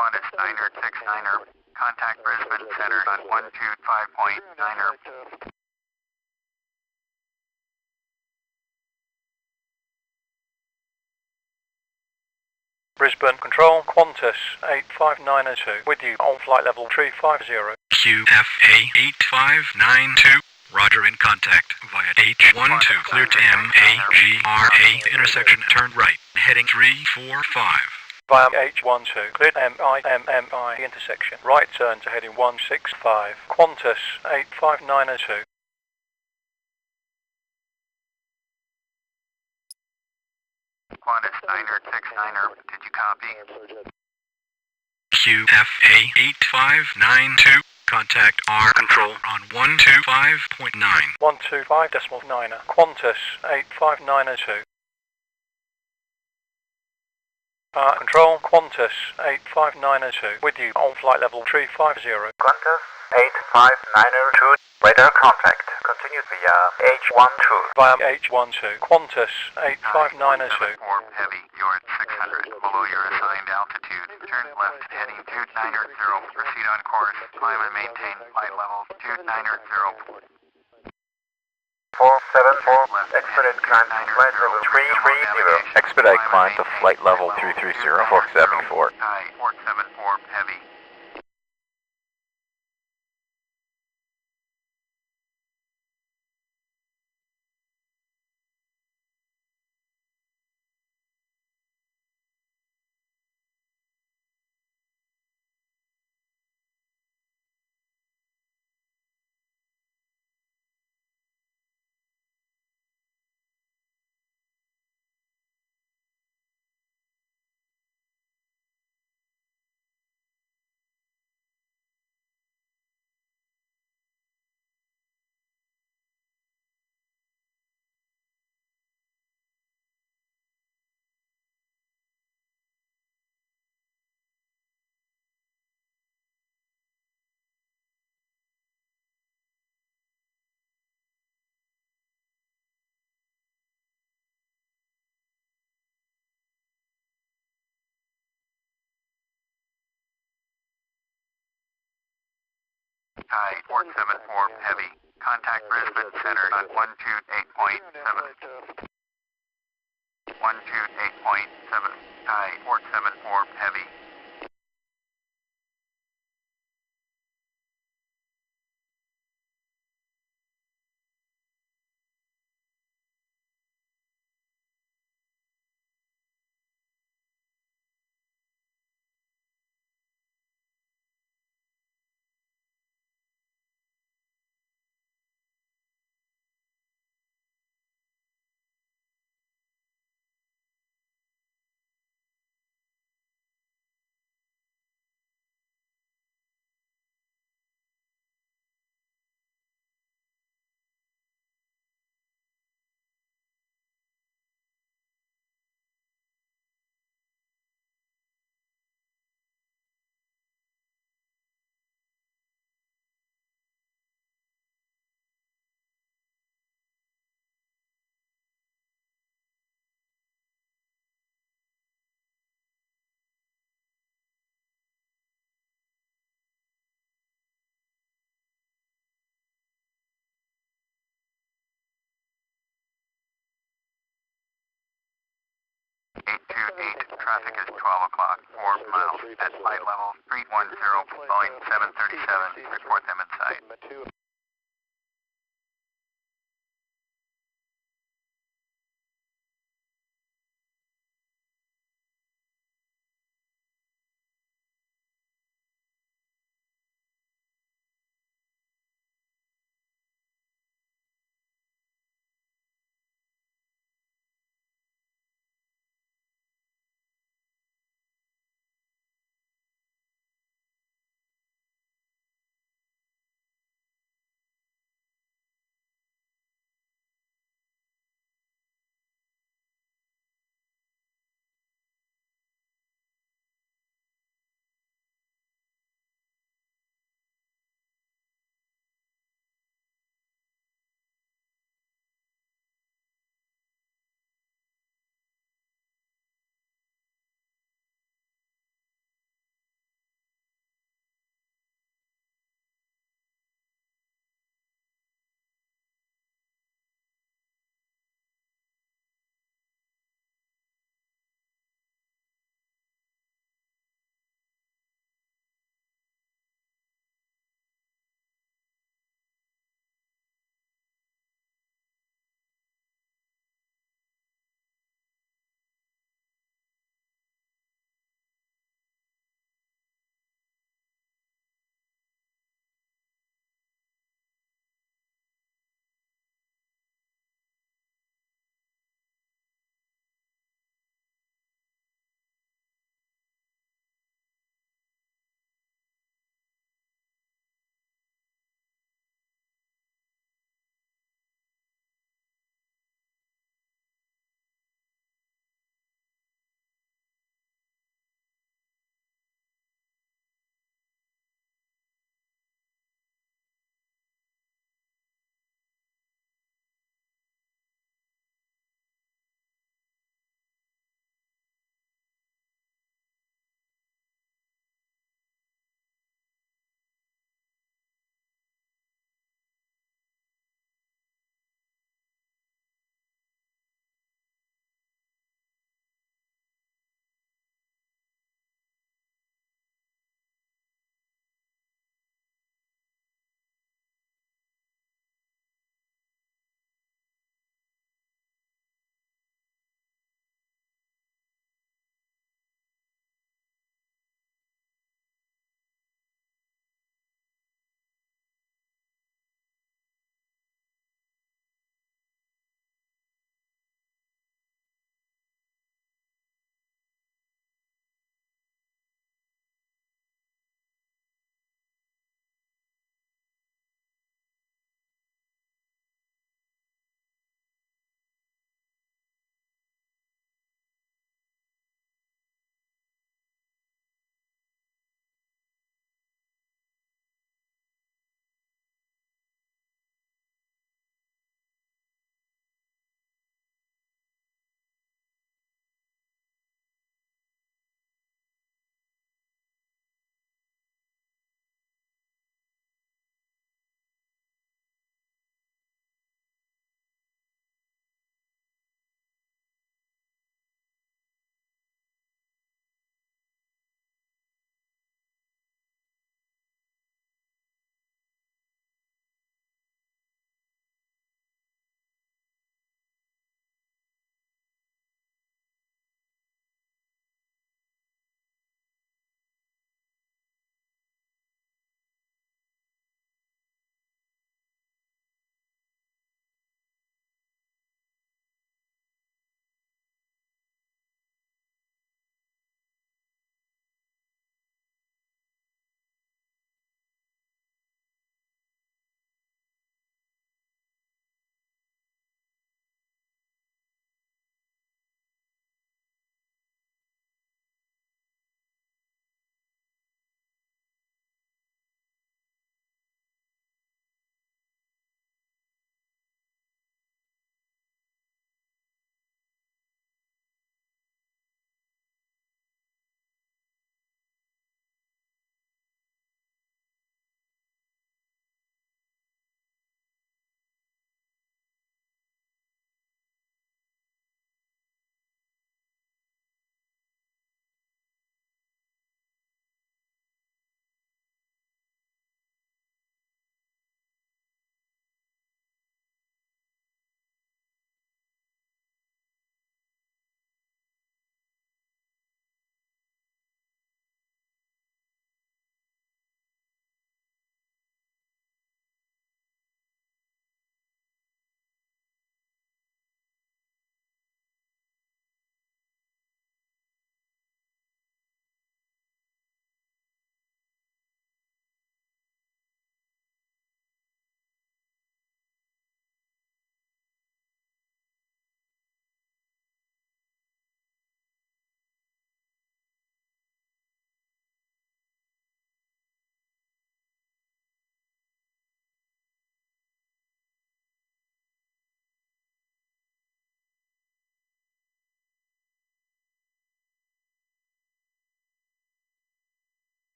Qantas 969er, contact Brisbane Center on 125.9er. Brisbane Control, Qantas 85902, with you on flight level 350. QFA 8592. Roger, in contact via H12, clear to MAGRA, intersection, turn right, heading 345. Via H12, cleared MIMMI intersection, right turn to heading 165, Qantas 85902. Qantas 969er, did you copy? QFA 8592. Contact R control on 125.9. 125.9, Qantas 85902. Control, Qantas 85902, with you on flight level 350. Qantas 85902, radar contact. Continue via H12. Via H12, Qantas 85902. 4 heavy, you're at 600, below your assigned altitude. Turn left heading 290, proceed on course, climb and maintain flight level 290. 474, expedite climb to flight level 330. Expedite climb to flight level 330, 474. Hi, 474 heavy. Hi, 474 heavy. Contact Brisbane Center on 128.7. 128.7. Hi, 474 heavy. Traffic is 12 o'clock, 4 miles at flight level 310, Boeing 737. Report them in sight.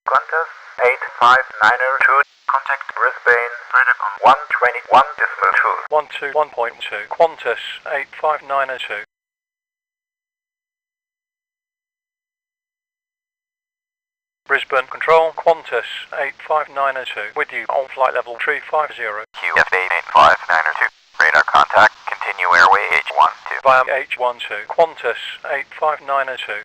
Qantas 85902. Contact Brisbane on 121.2. 121.2. Qantas 85902. Brisbane Control, Qantas 85902. With you on flight level 350. QFA 85902. Radar contact. Continue airway H12. Via H12. Qantas 85902.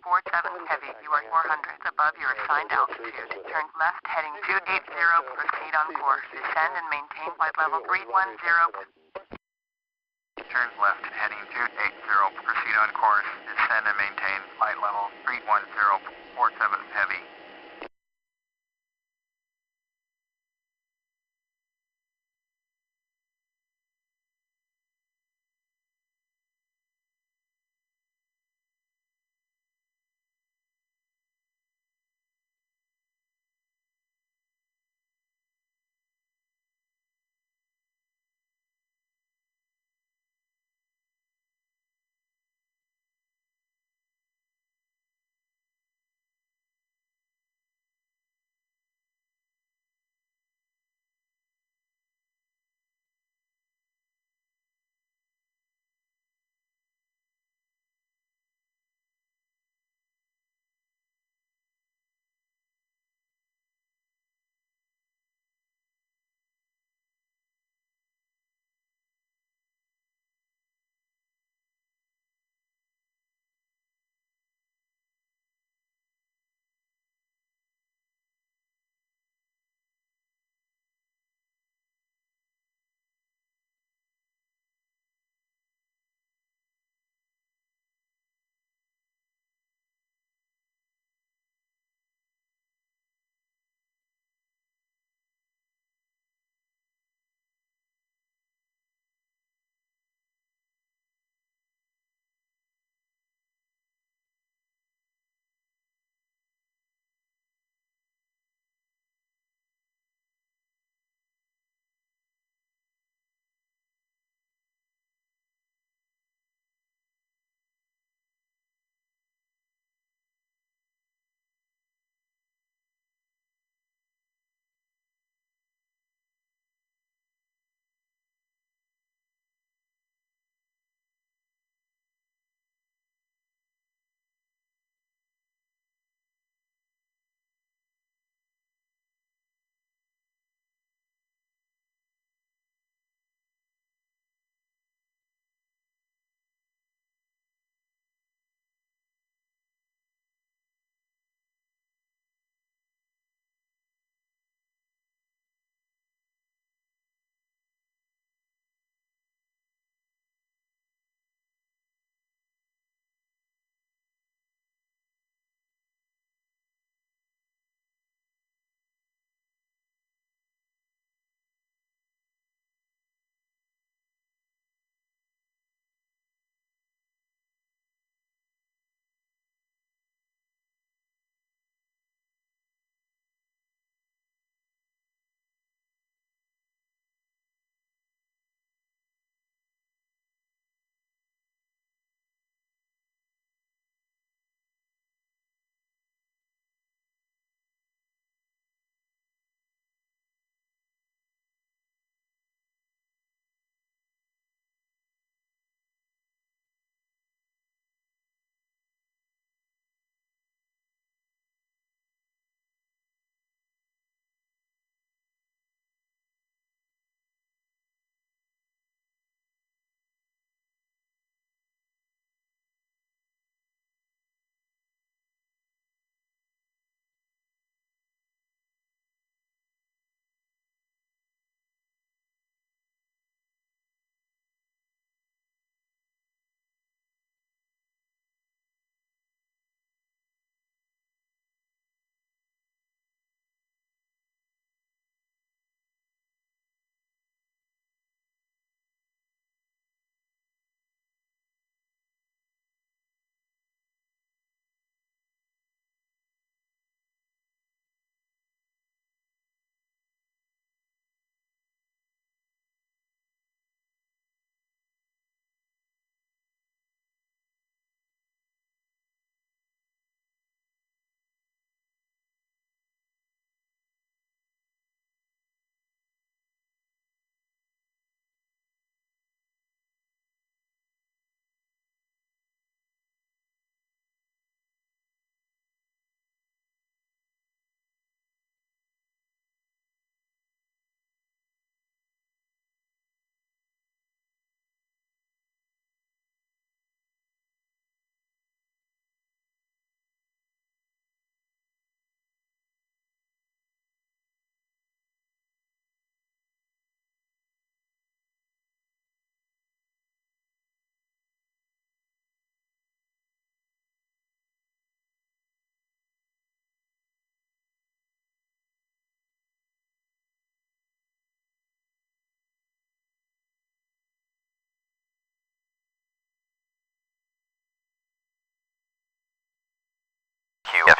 47 heavy, you are 400 above your assigned altitude. Turn left heading 280, proceed on course. Descend and maintain flight level 310. Turn left heading 280, proceed on course. Descend and maintain flight level 310, 47 heavy.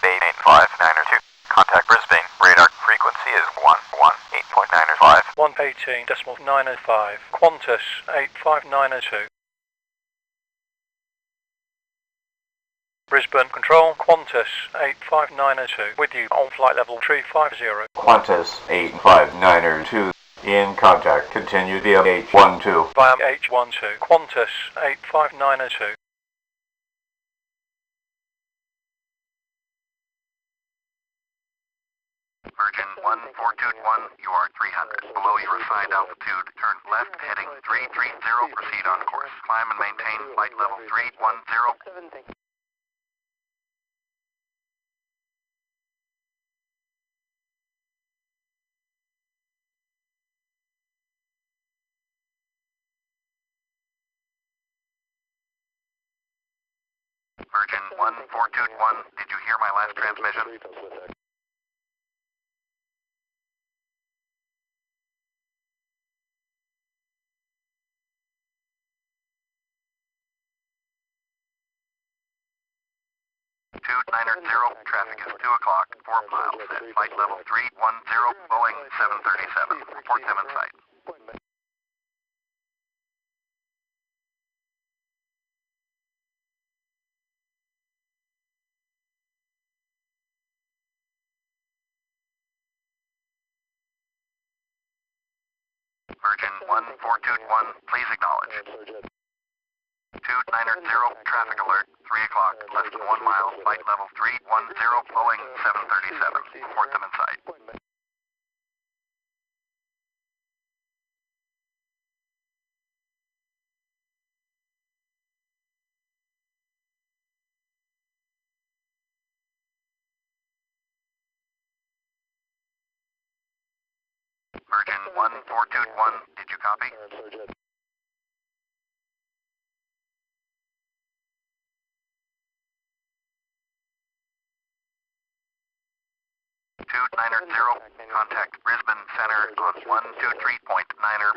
85902. Contact Brisbane. Radar frequency is 118.905. 118.905. Qantas 85902. Brisbane Control, Qantas 85902. With you on flight level 350. Qantas 85902. In contact. Continue via H12. Via H12. Qantas 85902. Virgin 1421, you are 300. Below your assigned altitude, turn left heading 330, proceed on course. Climb and maintain flight level 310. Virgin 1421, did you hear my last transmission? Zero, traffic is 2 o'clock, 4 miles at flight level 310, Boeing 737. Report them in sight. Virgin 1421, please acknowledge. 2900, traffic alert, 3 o'clock, less than 1 mile, flight level 310, Boeing 737. Report them in sight. Virgin 1421, did you copy? Contact Brisbane Center on 123.9er.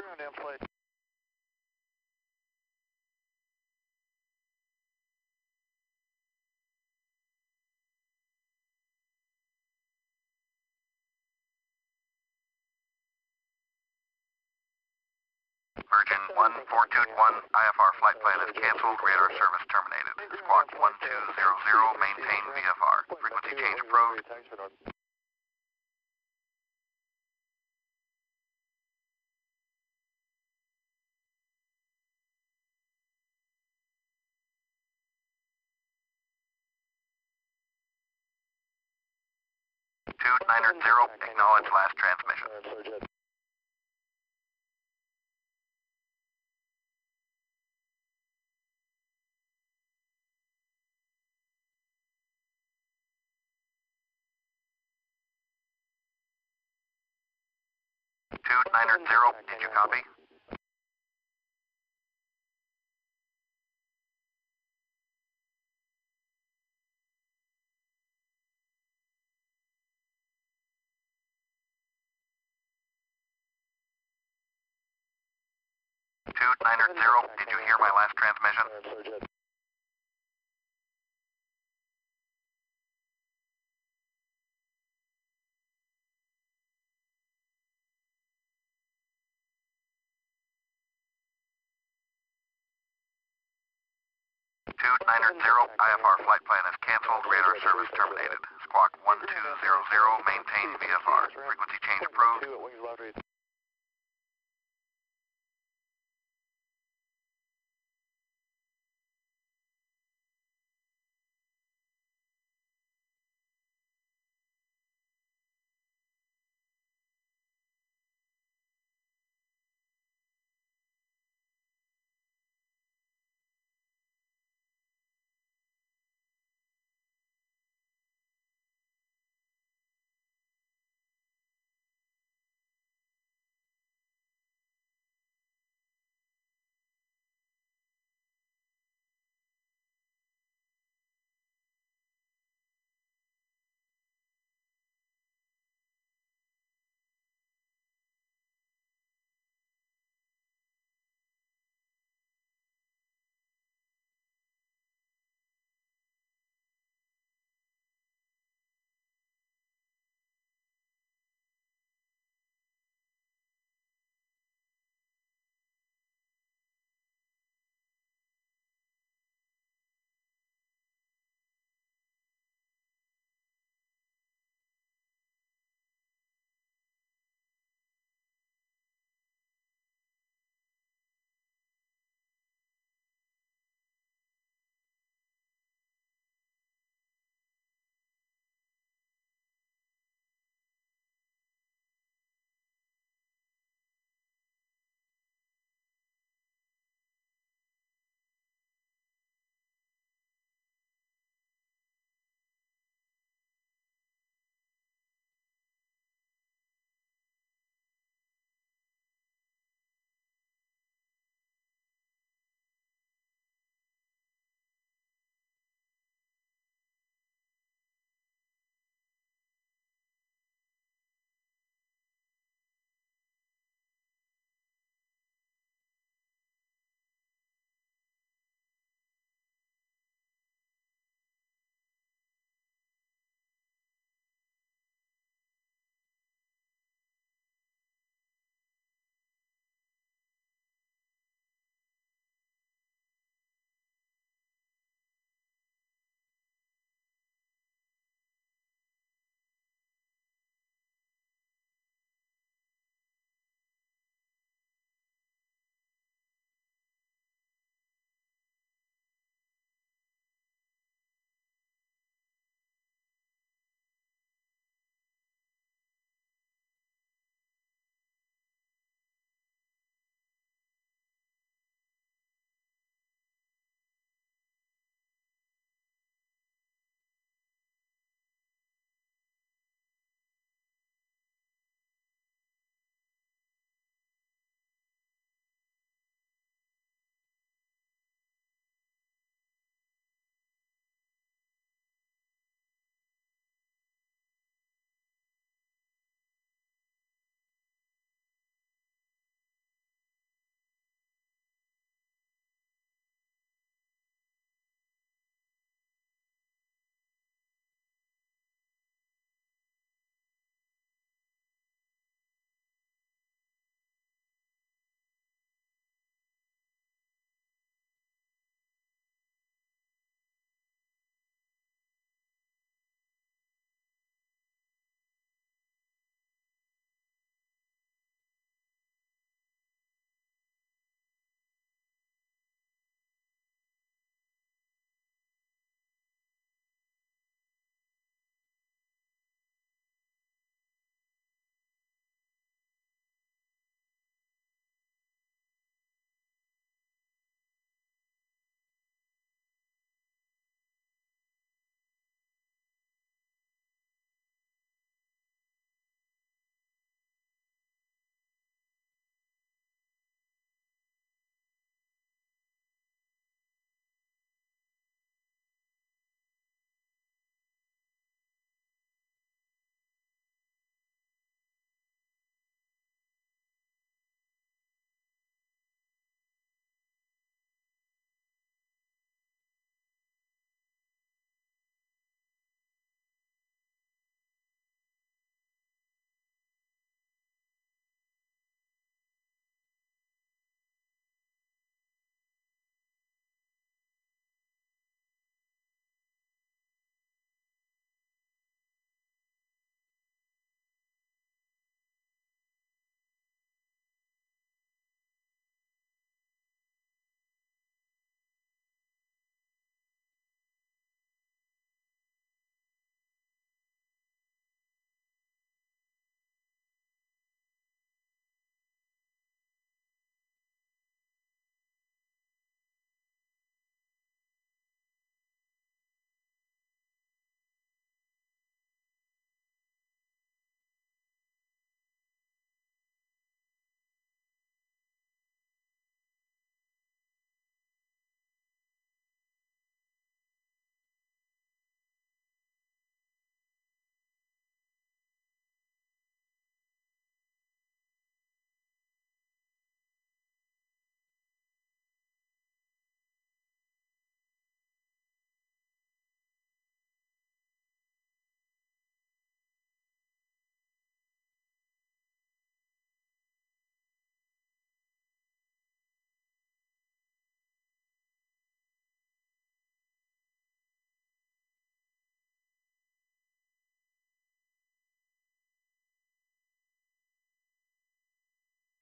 Virgin 1421, IFR flight plan is canceled, radar service terminated. Squawk 1200, maintain VFR. Frequency change approved. Two niner zero, acknowledge last transmission. Two niner zero, did you copy? Two niner zero, did you hear my last transmission? Two niner zero, IFR flight plan is canceled, radar service terminated. Squawk 1200, maintain VFR. Frequency change approved.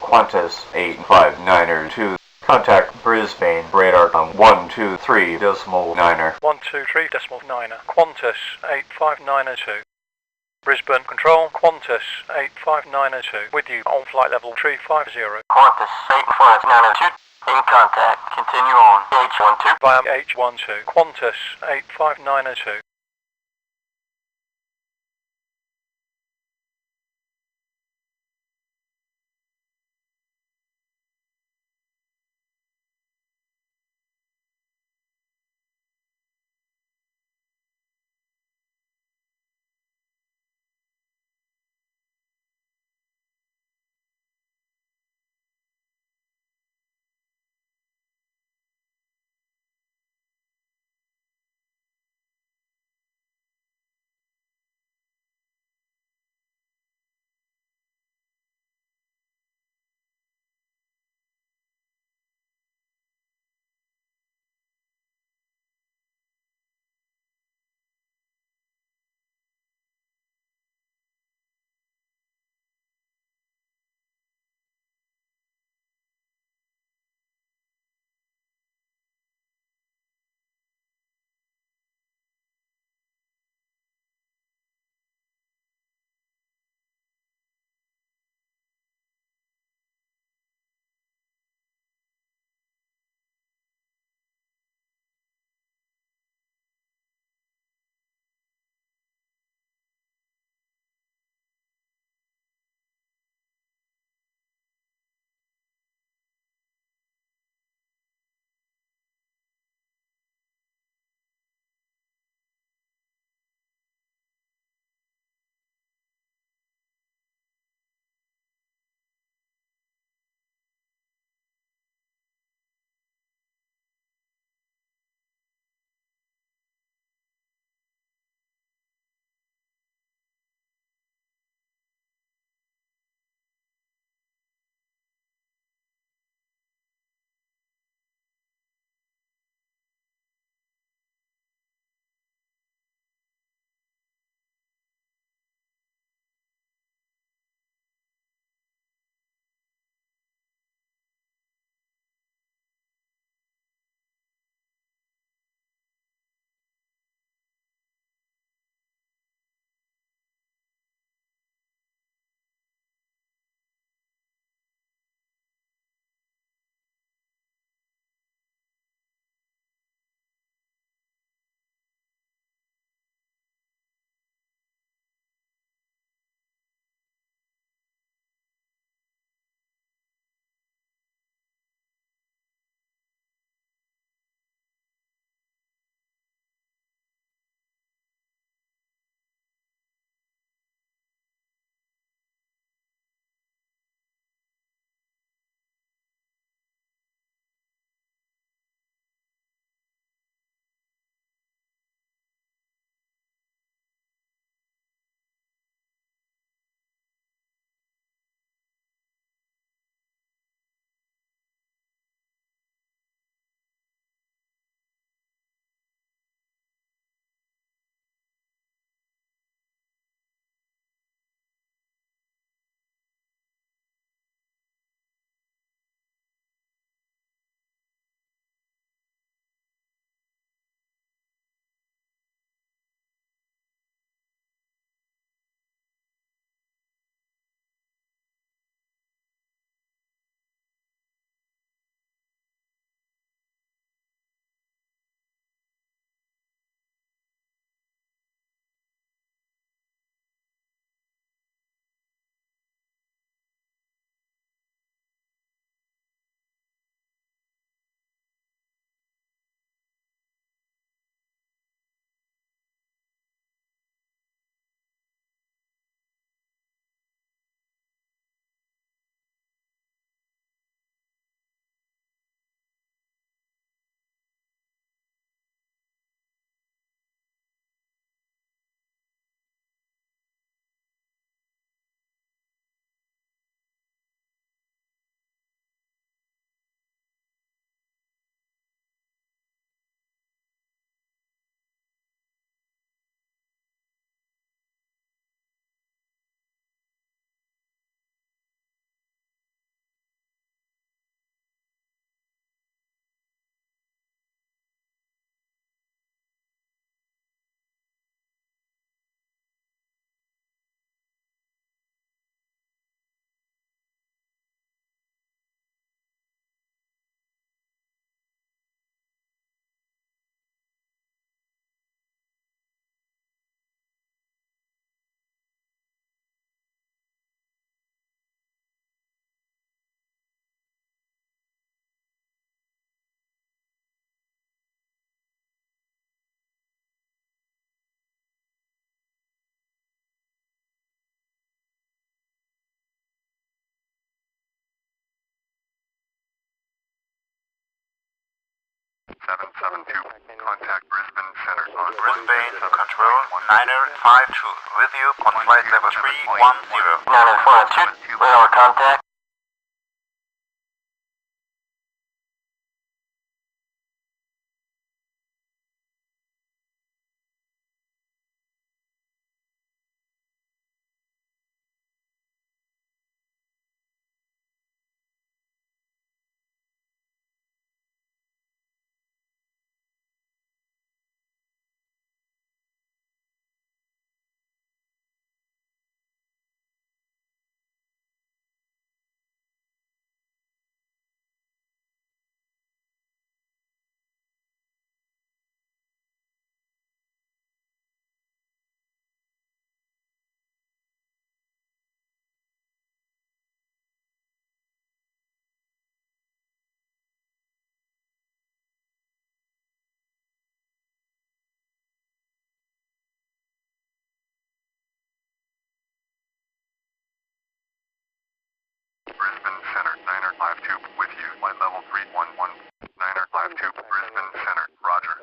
Qantas 859er2. Contact Brisbane radar on 123.9er. 123.9er. Qantas 85902. Brisbane Control, Qantas 85902. With you on flight level 350. Qantas 85902. In contact. Continue on. H12. Via H12. Qantas 85902. 772. Contact Brisbane Center on Brisbane Control 9052. With you on flight level 310. 9052, radar contact. Brisbane Center 9052. With you. Flight level 311. 9052. Brisbane Center. Roger.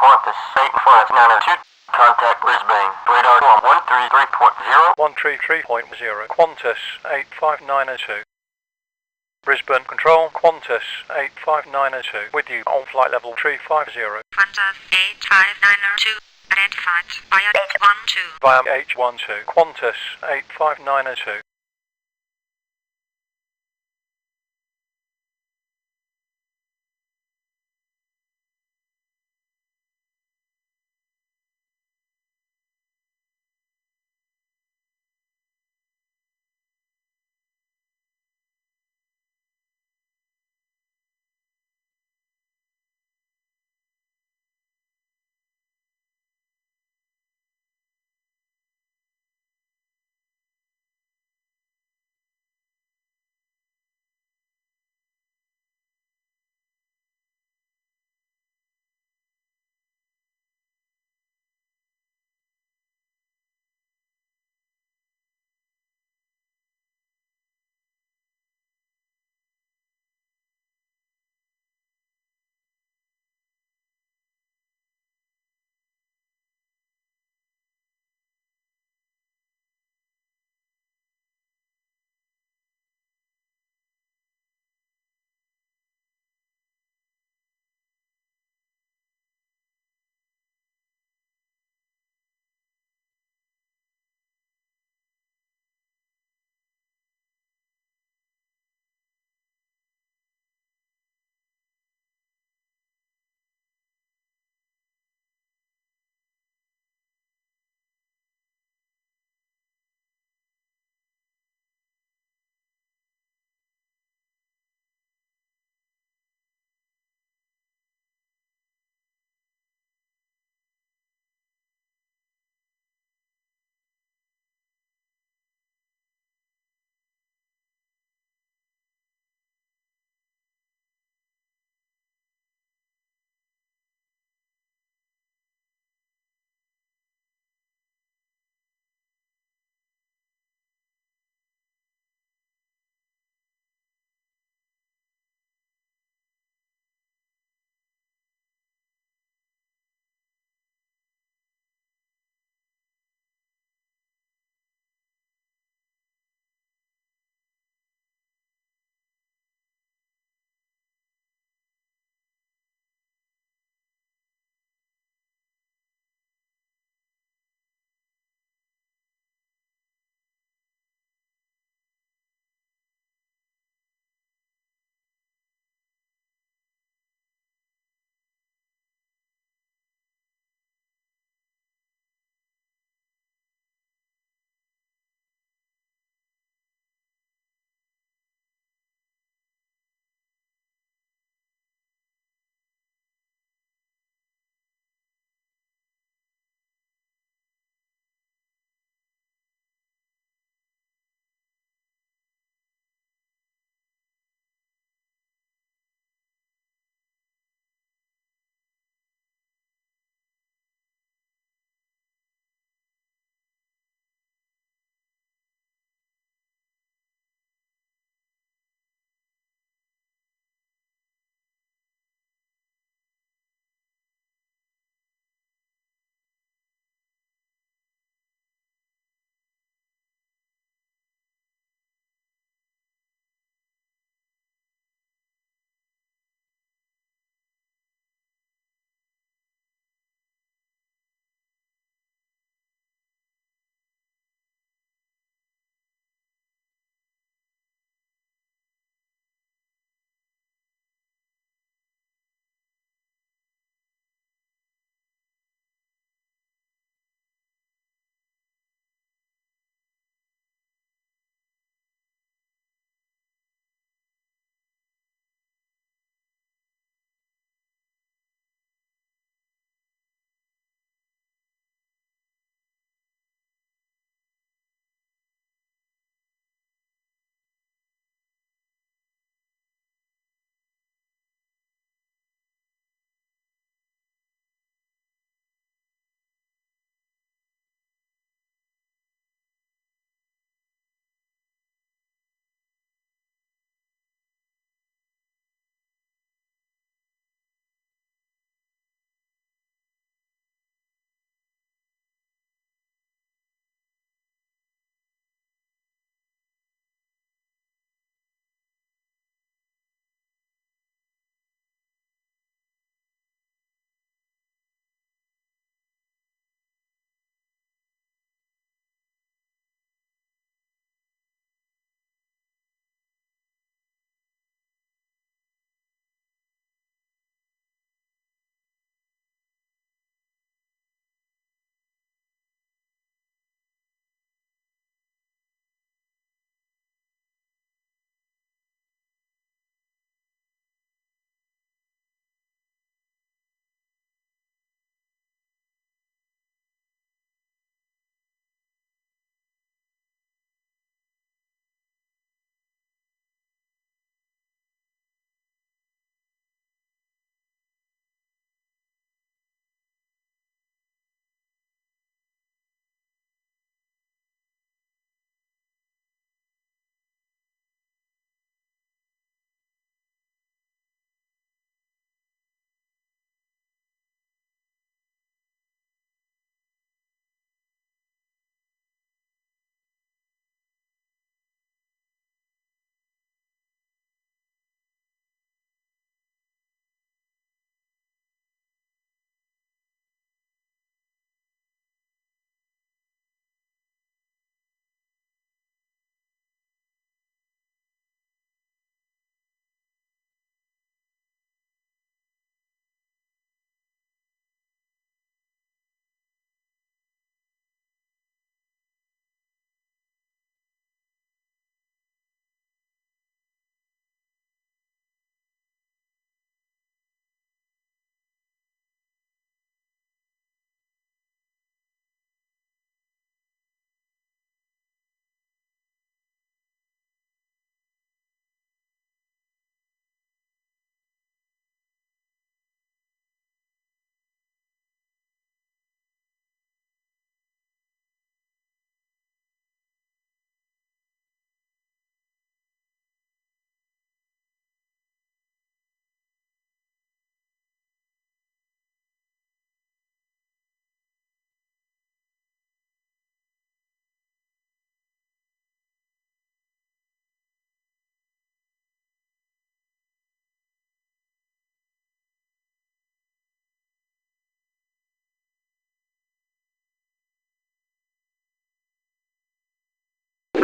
Qantas 85902. Contact Brisbane. Radar on 133.0. 133.0. Qantas 85902. Brisbane Control, Qantas 85902. With you on flight level 350. Qantas 85902. Identified via H12. Via H12. Qantas 85902.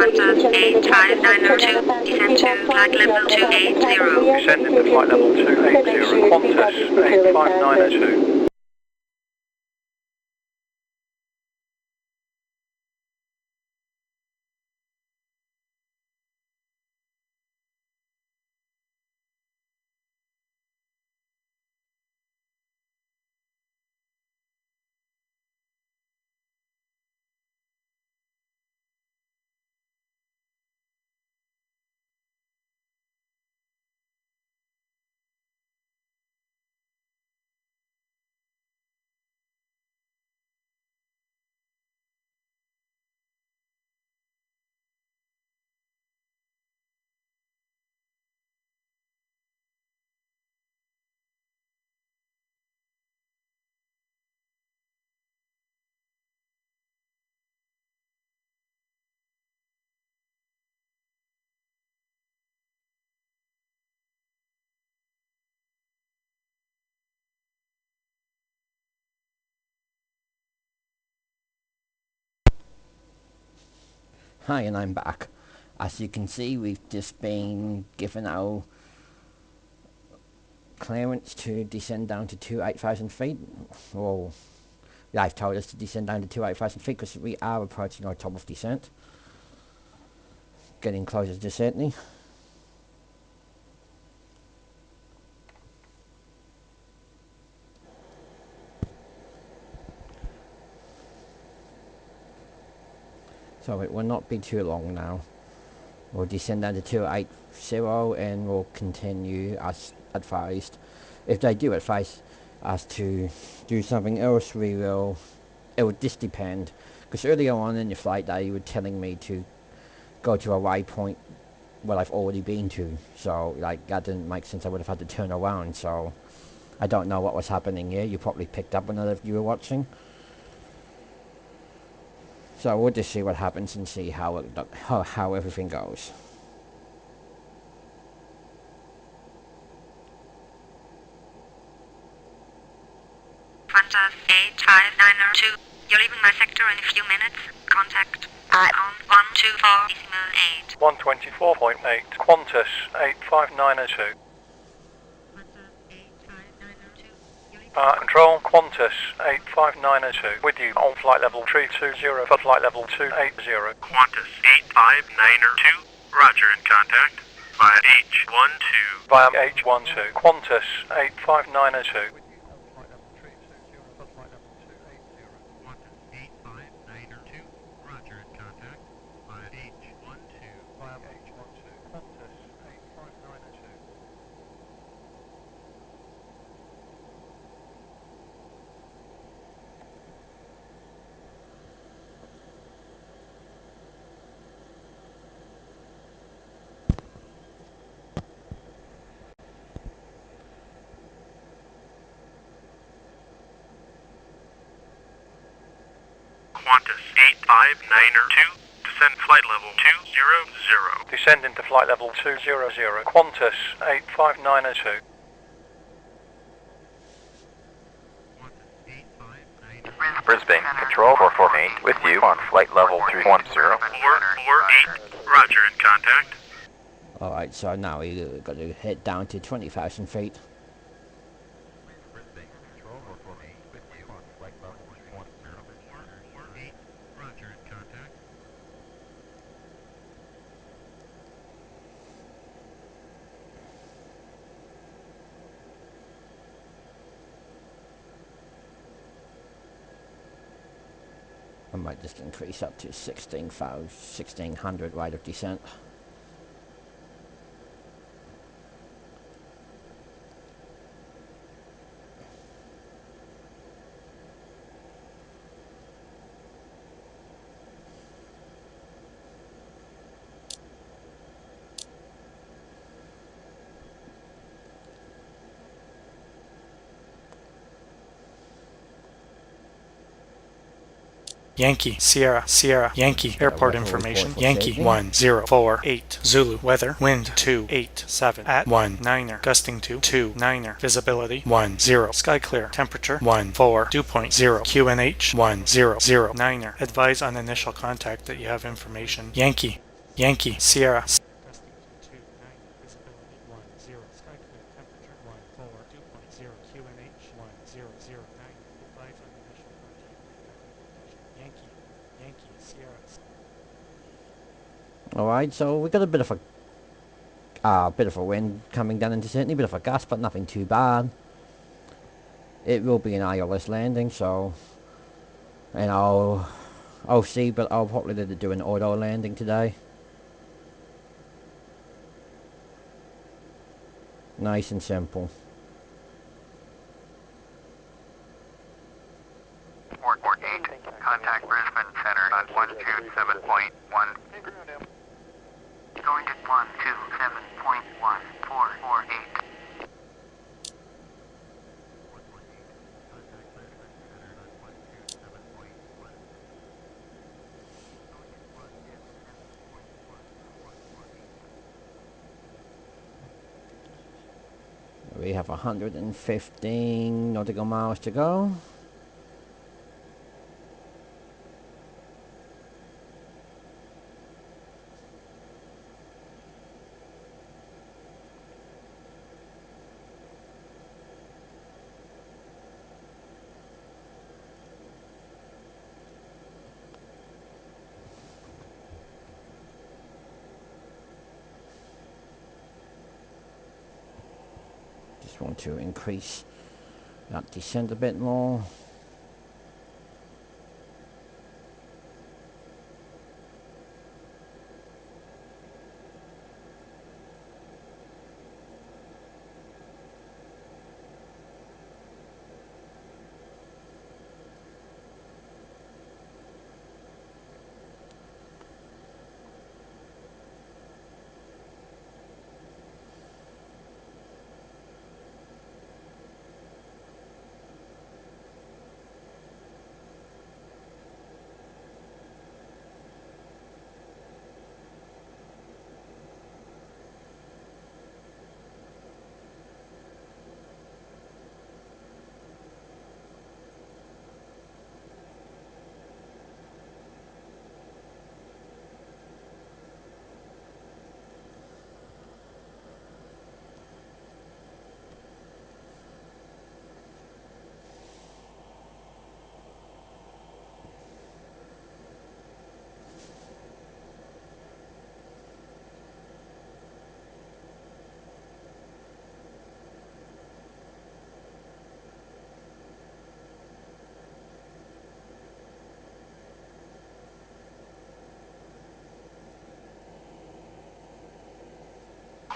Qantas 85902, descend to flight level 280. Descending to flight level 280, Qantas 85902. Hi, and I'm back. As you can see, we've just been given our clearance to descend down to 28,000 feet. Well, they've told us to descend down to 28,000 feet because we are approaching our top of descent. Getting closer to certainty. So it will not be too long now. We'll descend down to 280 and we'll continue as advised. If they do advise us to do something else, we will. It would just depend. Because earlier on in the flight, they were telling me to go to a waypoint where I've already been to. So like that didn't make sense. I would have had to turn around. So I don't know what was happening here. You probably picked up on it if you were watching. So we'll just see what happens and see how everything goes. Qantas 85902, you're leaving my sector in a few minutes. Contact on 124.8. 124.8, Qantas 85902. Control, Qantas 85902, with you on flight level 320 for flight level 280. Qantas 85902, roger, in contact. Via H12. Via H12, Qantas 85902. Qantas 85902, descend flight level 200. Descend into flight level 200, Qantas 85902. Brisbane, Control 448, with you on flight level 310. 448, roger, in contact. Alright, so now we've got to head down to 20,000 feet. I might just increase up to 1600 rate of descent. Yankee, Sierra, Sierra, Yankee, airport information, Yankee 1048, Zulu, weather, wind 287 at 19er, gusting to 29er, visibility 10, sky clear, temperature 14, dew point 0, QNH 1009er, advise on initial contact that you have information, Yankee. Yankee, Sierra. Gusting to 2, 9, visibility 10, sky clear, temperature 14, 2.0, QNH 1009, 5 on initial contact, Yankee, Yankee, Sierra. Alright, so we got a bit of a wind coming down into Sydney, bit of a gust, but nothing too bad. It will be an ILS landing, so, and I'll see, but I'll probably do an auto landing today. Nice and simple. Port 8, contact Brisbane Center on 127.1. Going to 127.1448. We have 115 nautical miles to go. Just want to increase that descent a bit more.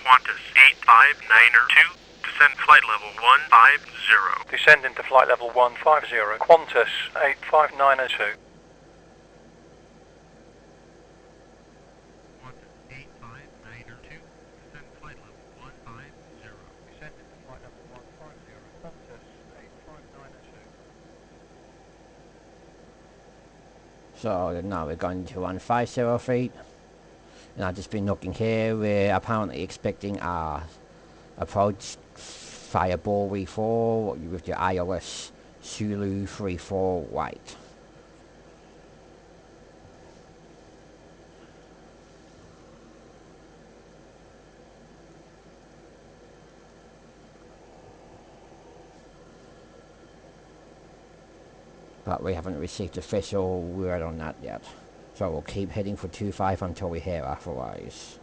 Qantas 859er2, descend flight level 150. Descend into flight level 150. Qantas 859er2. So now we're going to 150 feet. And I've just been looking here, we're apparently expecting a approach Fireball V4 with the ILS Zulu 34 white. But we haven't received official word on that yet. So we'll keep heading for 25 until we hear otherwise.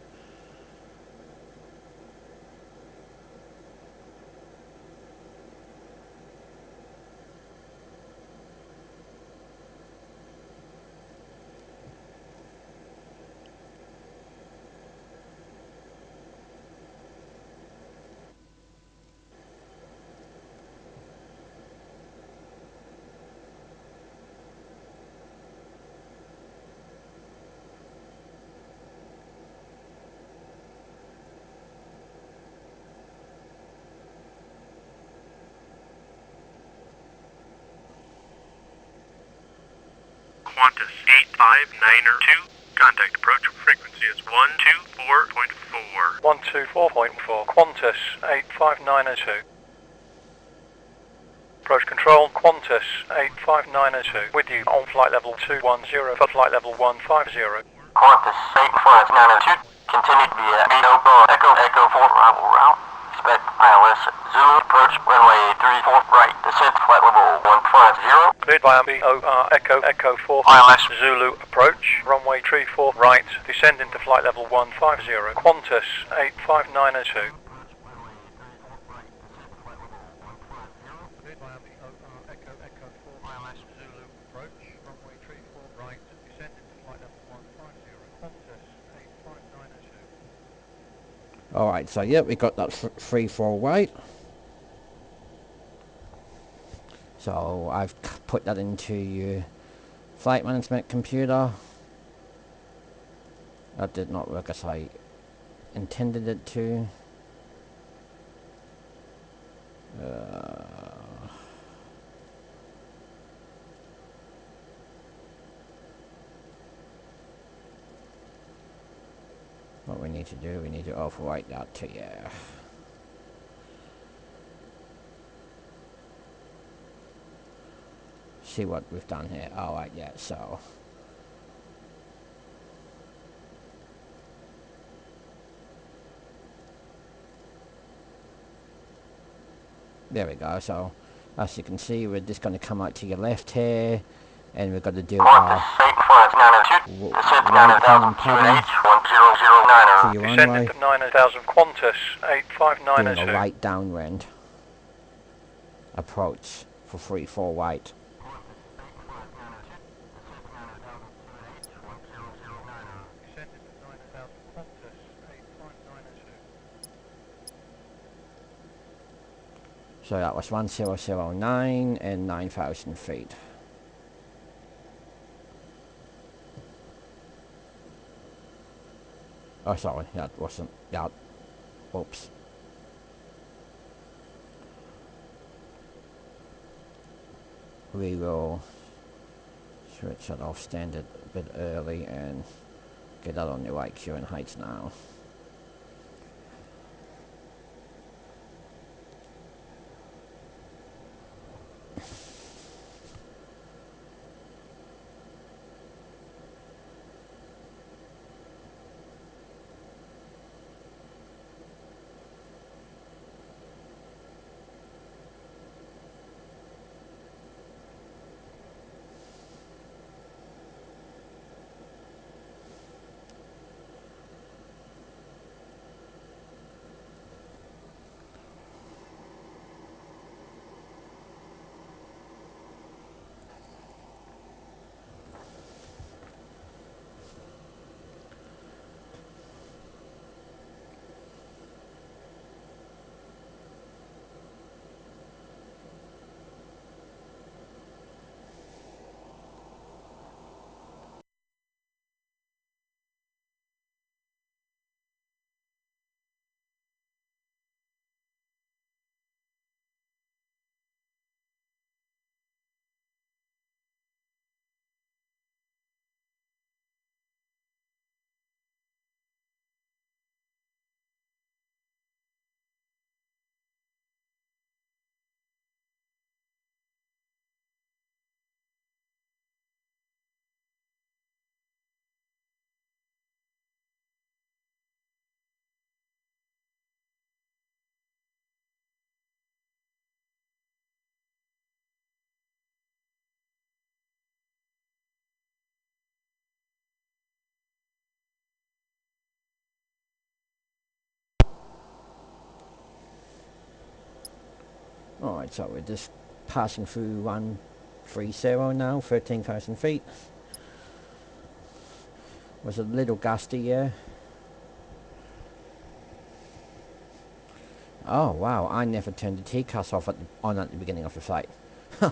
Qantas 859er2, contact approach frequency is 124.4. 124.4. Qantas 859er2. Approach control, Qantas 859er2. With you on flight level 210 for flight level 150. Qantas 85902. Continue via Echo Echo 4 arrival route. Expect ILS Zulu approach runway 34 right. Descent flight level 150. Cleared by BOR Echo Echo 4 ILS Zulu approach. Runway 34 right. Descend into flight level 150. Qantas 85902. Cleared by BOR Echo Echo 4 ILS Zulu approach. Runway 34 right. Descend into flight level 150. Qantas 85902. Alright, so yeah, we got that 3-4 weight. So I've put that into your flight management computer. That did not work as I intended it to. What we need to do, we need to overwrite that to yeah. See what we've done here. Alright, yeah, so there we go. So as you can see, we're just going to come out to your left here, and we're going to do our right-hand pattern to your runway, Descend 9000 Qantas doing 85902. a right downwind approach for 3-4 right. So that was 1009 and 9,000 feet. Oh, sorry, that wasn't that. Oops. We will switch that off standard a bit early and get that on the right queue and heights now. Alright, so we're just passing through 130 now, 13,000 feet. Was a little gusty, yeah. Oh wow, I never turned the TCAS off on at the beginning of the flight. I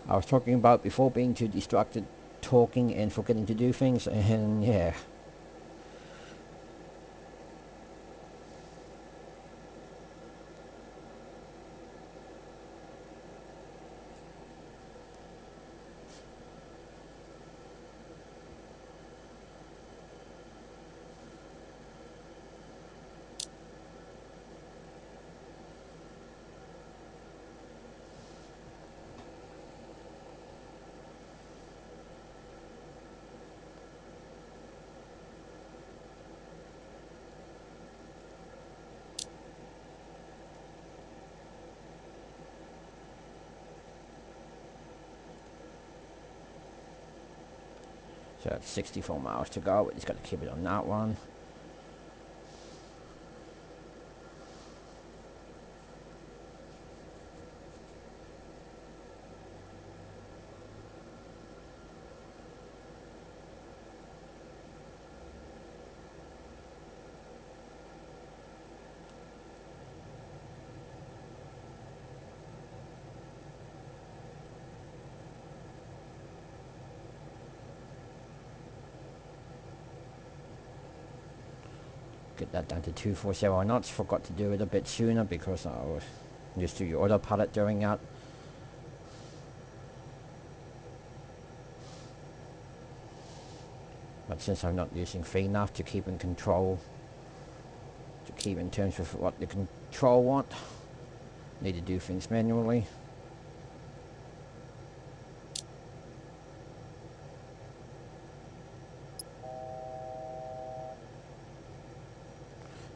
was talking about before being too distracted, talking and forgetting to do things, and yeah. So that's 64 miles to go, but he's got to keep it on that one. Get that down to 240 knots. Forgot to do it a bit sooner because I was used to your autopilot doing that. But since I'm not using enough to keep in control, to keep in terms with what the control want, need to do things manually.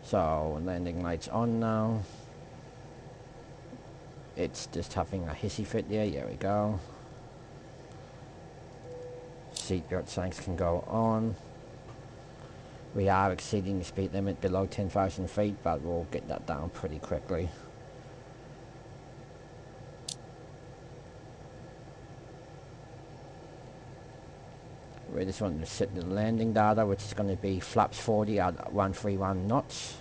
So landing lights on now. It's just having a hissy fit there. There we go. Seatbelt signs can go on. We are exceeding the speed limit below 10,000 feet, but we'll get that down pretty quickly. We just want to set the landing data, which is going to be flaps 40 at 131 knots.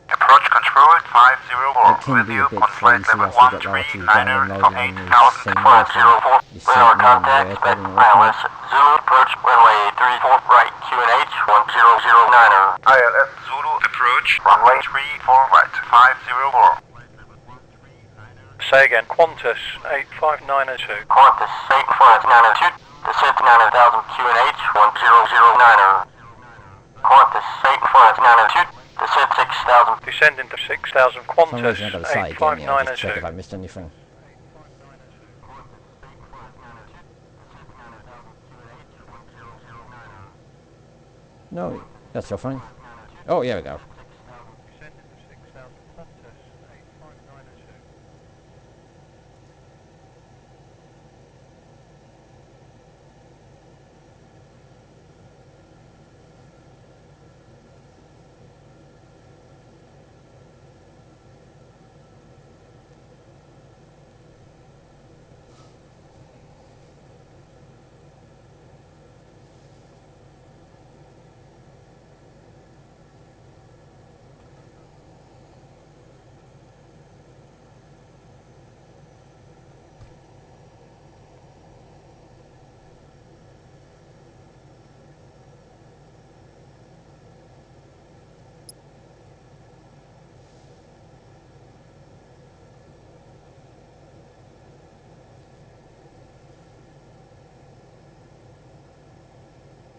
Approach control 504 with you on flight level 139er for 8,000 radar contact, expect ILS Zulu approach runway 34 right, QNH 1009er. ILS Zulu approach runway 34 right, 504. Say again, Qantas 85902. Qantas 85902, descent to 9000 QNH 1009er. Qantas 85902, descent 6000. Descending to 6000, Qantas I've got to say again, yeah, just check if I 85902. missed anything. No, that's still fine. Oh, here we go. Descending to 6000, Qantas 85902.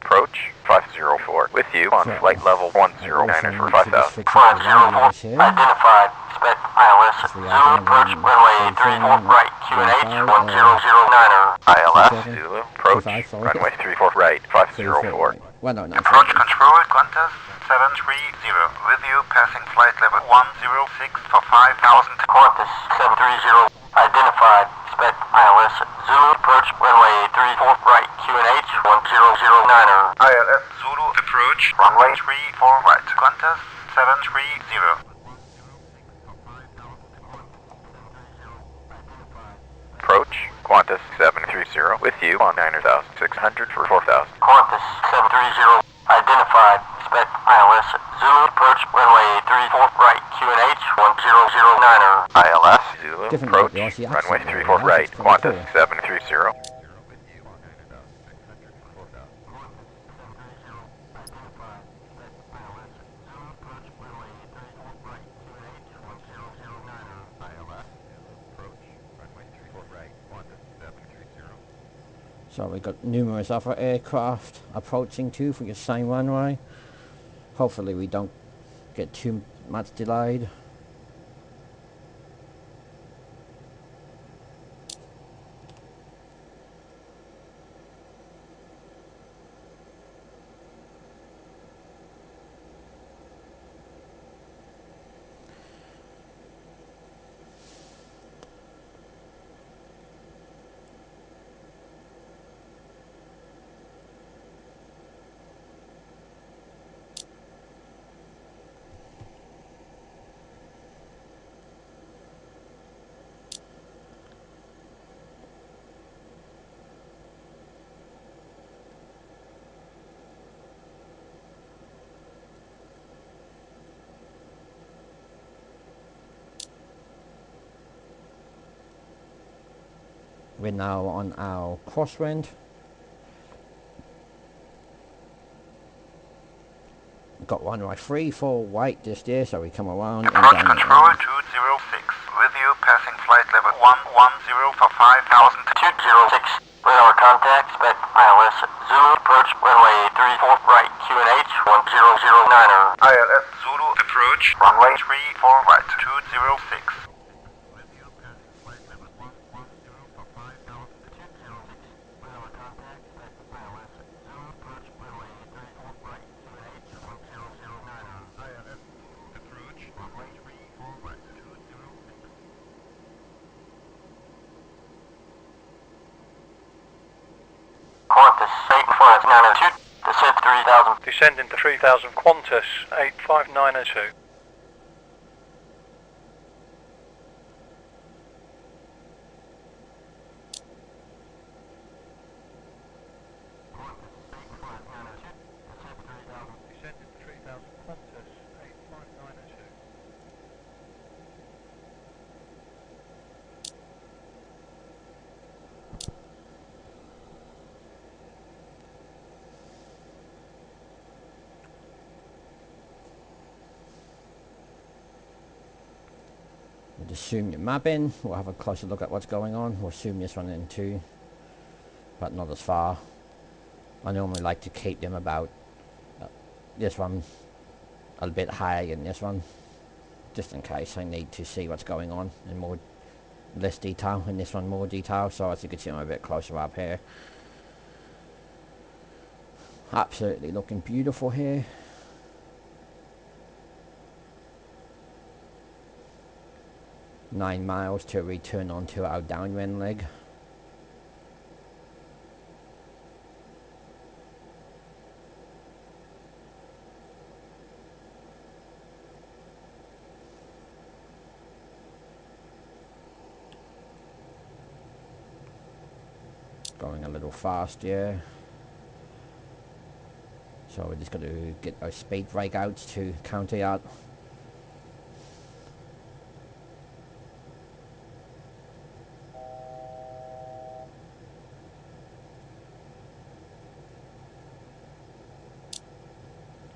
Approach 504 with you on flight level 109er for 5,000. 504 identified, expect ILS Zulu approach runway 34 right, QNH 1009er. ILS Zulu approach runway 34 right, 504. 109. Approach control Qantas 730 with you passing flight level 106 for 5,000. Qantas 730 identified, expect ILS Zulu approach runway 34 right, QNH 1009er. ILS Zulu approach runway 34 right, Qantas 730. Approach Qantas 730 with you on 9,600 for 4,000. Qantas 730 identified, expect ILS Zulu approach runway 34 right, QNH 1009er. ILS Zulu Different approach note, the runway accent 34 there, right, that's Qantas 24. 730. So we've got numerous other aircraft approaching too for the same runway. Hopefully we don't get too much delayed. We're now on our crosswind. Got runway 34 right just there, so we come around and Approach down control 206. With you passing flight level 110 for 5,000. 206. Radar contact, spec ILS Zulu approach runway 34 right QNH 1009er. ILS Zulu approach runway 34 right 206. With you passing flight level 110 for 5,000. 206. Radar contact, spec ILS Zulu approach runway 34 right QNH 1009er. ILS Zulu approach runway 34 right 206. Qantas 8592. Descent 3000. Descending to 3000 Qantas 85902. Descending to 3000 Qantas 85902. We'll just zoom the map in. We'll have a closer look at what's going on. We'll zoom this one in too, but not as far. I normally like to keep them about this one a bit higher than this one, just in case I need to see what's going on in more less detail, and this one more detail. So as you can see, I'm a bit closer up here. Absolutely looking beautiful here. Nine miles to return onto our downwind leg. Going a little fast, yeah. So we're just going to get our speed breakouts to counter that.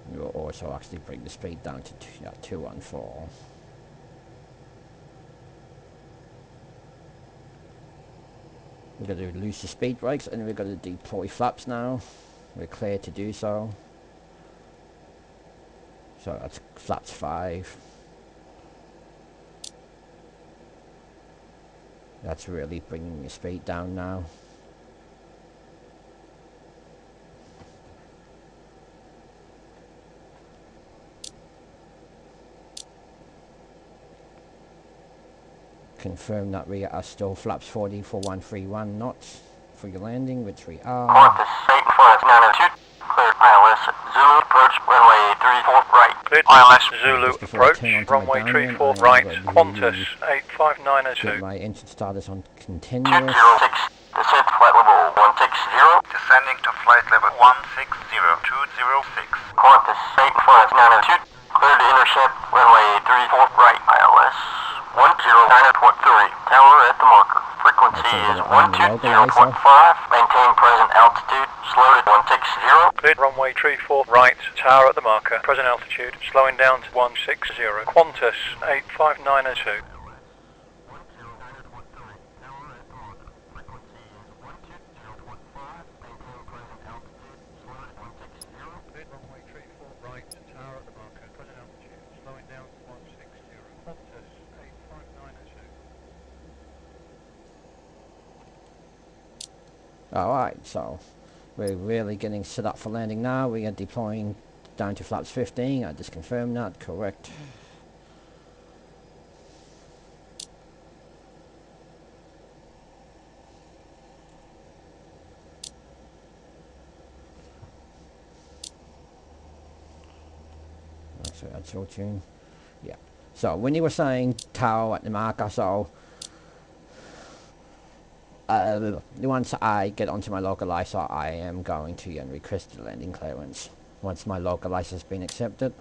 We'll also actually bring the speed down to 214. We're going to lose the speed brakes and we're going to deploy flaps now. We're clear to do so. So that's flaps 5. That's really bringing the speed down now. Confirm that we are still flaps 40 for 131 knots for your landing, which we are. Qantas 8592. Clear ILS Zulu approach runway 34 right. Cleared ILS Zulu approach runway 34 right. Qantas 85902. Get my engine status on continuous. 206. Descent flight level 160. Descending to flight level 160. 206. Qantas 8592. Clear to intercept runway 34 right. ILS 109.3. Tower at the marker. Frequency is 120.5. Maintain present altitude. Slow to 160. Cleared runway 34 right. Tower at the marker. Present altitude. Slowing down to 160. Qantas 85902. Cleared runway 34 right. Tower at the marker. Present altitude. Slowing down to 160. Qantas 85902. Alright, so we're really getting set up for landing now. We are deploying down to flaps 15. I just confirmed that, correct. So that's your tune. Yeah. So when you were saying tower at the marker, so once I get onto my localizer, I am going to request the landing clearance once my localizer has been accepted.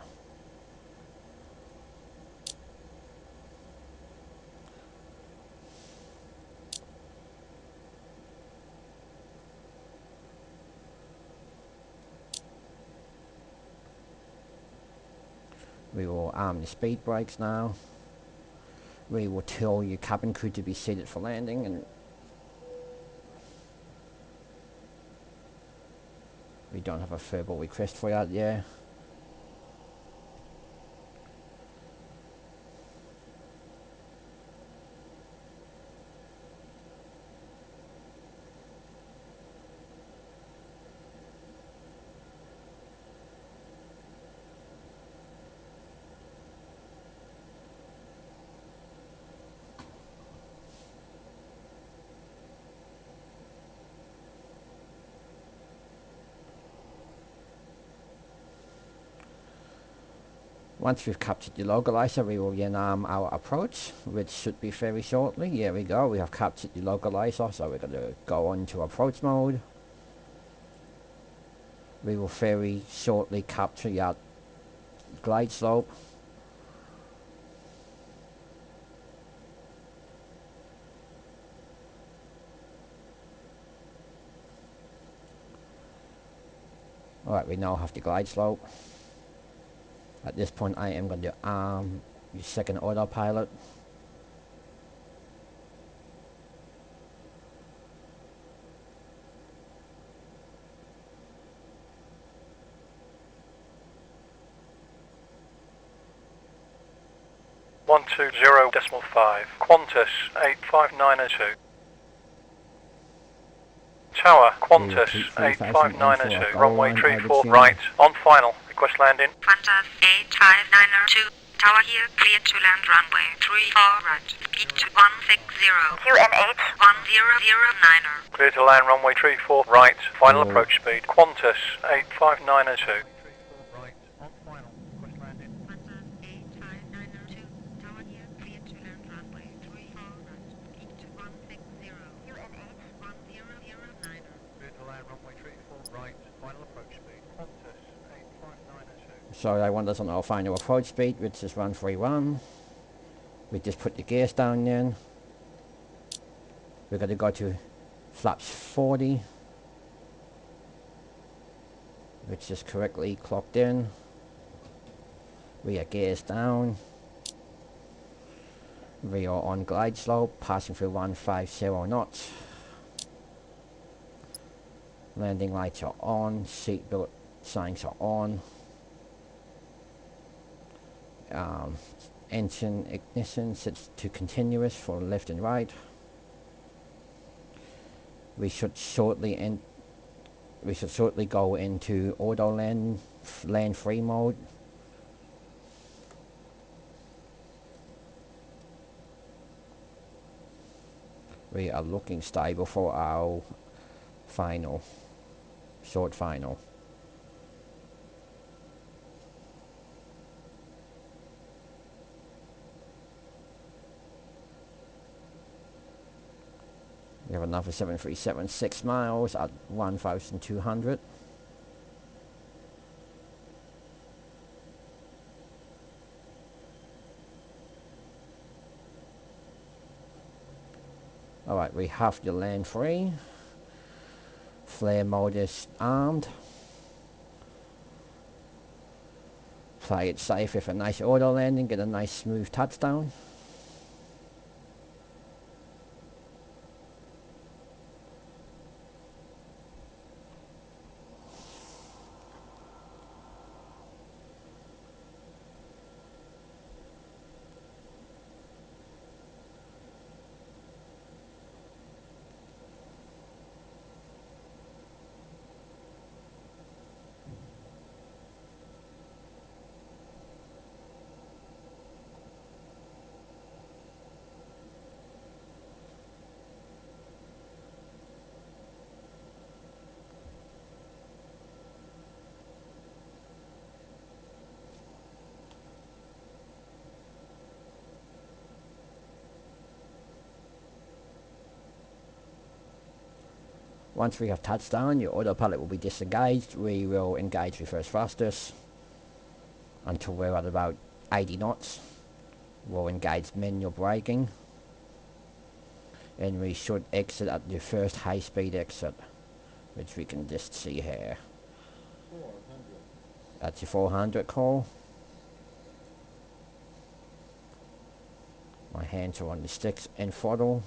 We will arm the speed brakes now. We will tell your cabin crew to be seated for landing, and we don't have a verbal request for that yet. Once we've captured the localizer, we will then arm our approach, which should be very shortly. Here we go, we have captured the localizer, so we're going to go on to approach mode. We will very shortly capture your glide slope. Alright, we now have the glide slope. At this point I am going to arm the second autopilot. (120.5) Qantas 85902. Tower Qantas 85902. Runway 34 right on final. Request landing. Qantas 85902. Tower here, clear to land runway 34 right. Speed to 160. QNH 1009er. Clear to land runway 34 right. Final approach speed. Qantas 85902. So I want us on our final approach speed, which is 131. We just put the gears down then. We're going to go to flaps 40, which is correctly clocked in. We are gears down. We are on glide slope, passing through 150 knots. Landing lights are on, seatbelt signs are on. Engine ignition sets to continuous for left and right. We should shortly go into auto land free mode. We are looking stable for our final, short final. We have another 737 6 miles at 1,200. Alright, we have the land free. Flare mode is armed. Play it safe with a nice auto landing, get a nice smooth touchdown. Once we have touchdown, your autopilot will be disengaged. We will engage reverse thrusters until we're at about 80 knots. We'll engage manual braking, and we should exit at the first high speed exit, which we can just see here. 400. That's your 400 call. My hands are on the sticks and throttle.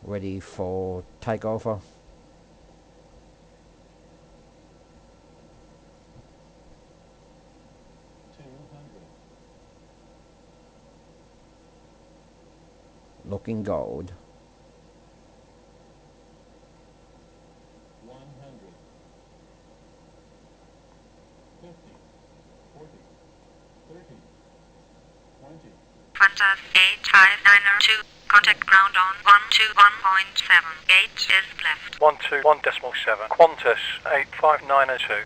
Ready for takeover. Looking gold. 100. 50. 40. 30. 20. Qantas 8592. Contact ground on 121.7. Gate is left. 121.7. Qantas 85902.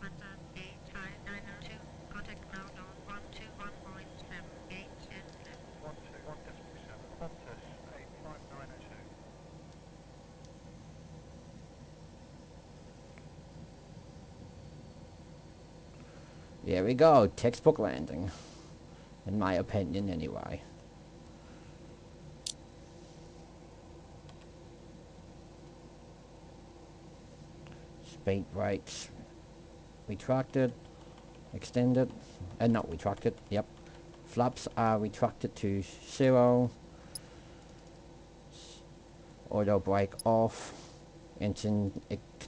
Qantas 8592. Contact ground on 121.7. Gate is left. 121.7. Qantas 85902. There we go, textbook landing. In my opinion, anyway. Speed brakes retracted, extended, and not retracted, yep. Flaps are retracted to 0. Auto brake off. Engine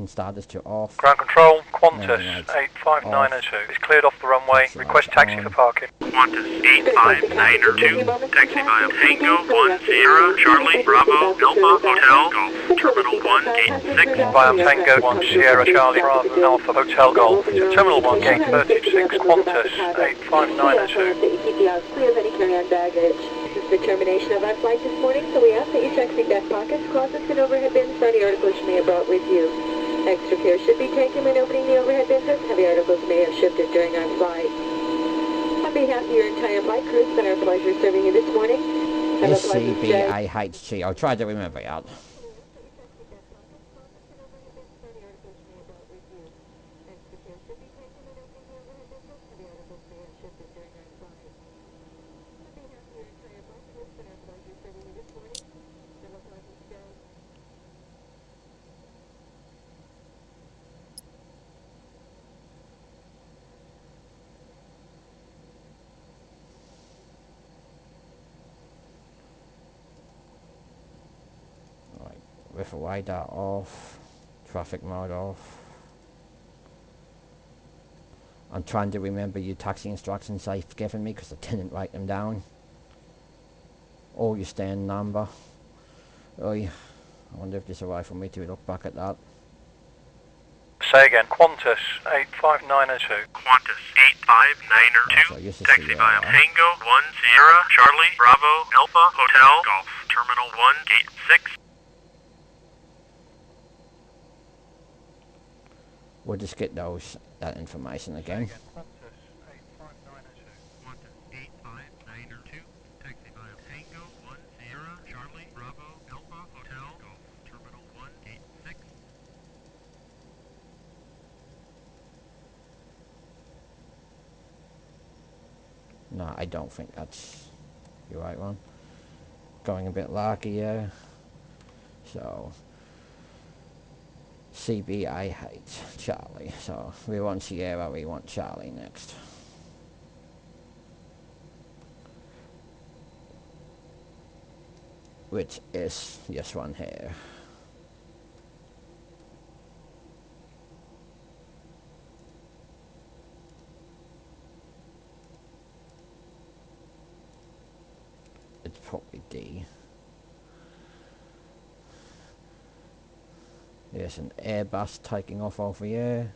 starters to off. Ground control, Qantas Lights 85902. It's cleared off the runway. Request taxi for parking. Qantas 85902. Taxi via Tango 10 Charlie Bravo Alpha Hotel Golf. Terminal 1 Gate 6. Via Tango 1 Sierra Charlie Bravo Alpha Hotel Golf to Terminal 1 Gate 36. Qantas 85902. Keep you out clear of any carry-on baggage. This is the termination of our flight this morning, so we ask that you check seat back pockets, closets, and overhead bins for any articles you may have brought with you. Extra care should be taken when opening the overhead bins, as heavy articles may have shifted during our flight. On behalf of your entire flight crew, it's been our pleasure serving you this morning. Have a pleasant day. SCBAHT. I'll try to remember that. With a radar off, traffic mode off. I'm trying to remember your taxi instructions they've given me because I didn't write them down. Or your stand number. I wonder if there's a way for me to look back at that. Say again, Qantas 85902. Qantas 85902. So Taxi via Tango 10 Charlie Bravo Alpha Hotel Golf. Terminal 1 Gate 6. We'll just get that information again. Qantas 85902. Qantas 85902. Taxi via Tango 10 Charlie Bravo Alpha Hotel Golf. Terminal 1 Gate 6. No, I don't think that's the right one. Going a bit larky here. So CBAH Charlie. So we want Sierra, we want Charlie next. Which is this one here. It's probably D. There's an Airbus taking off over here.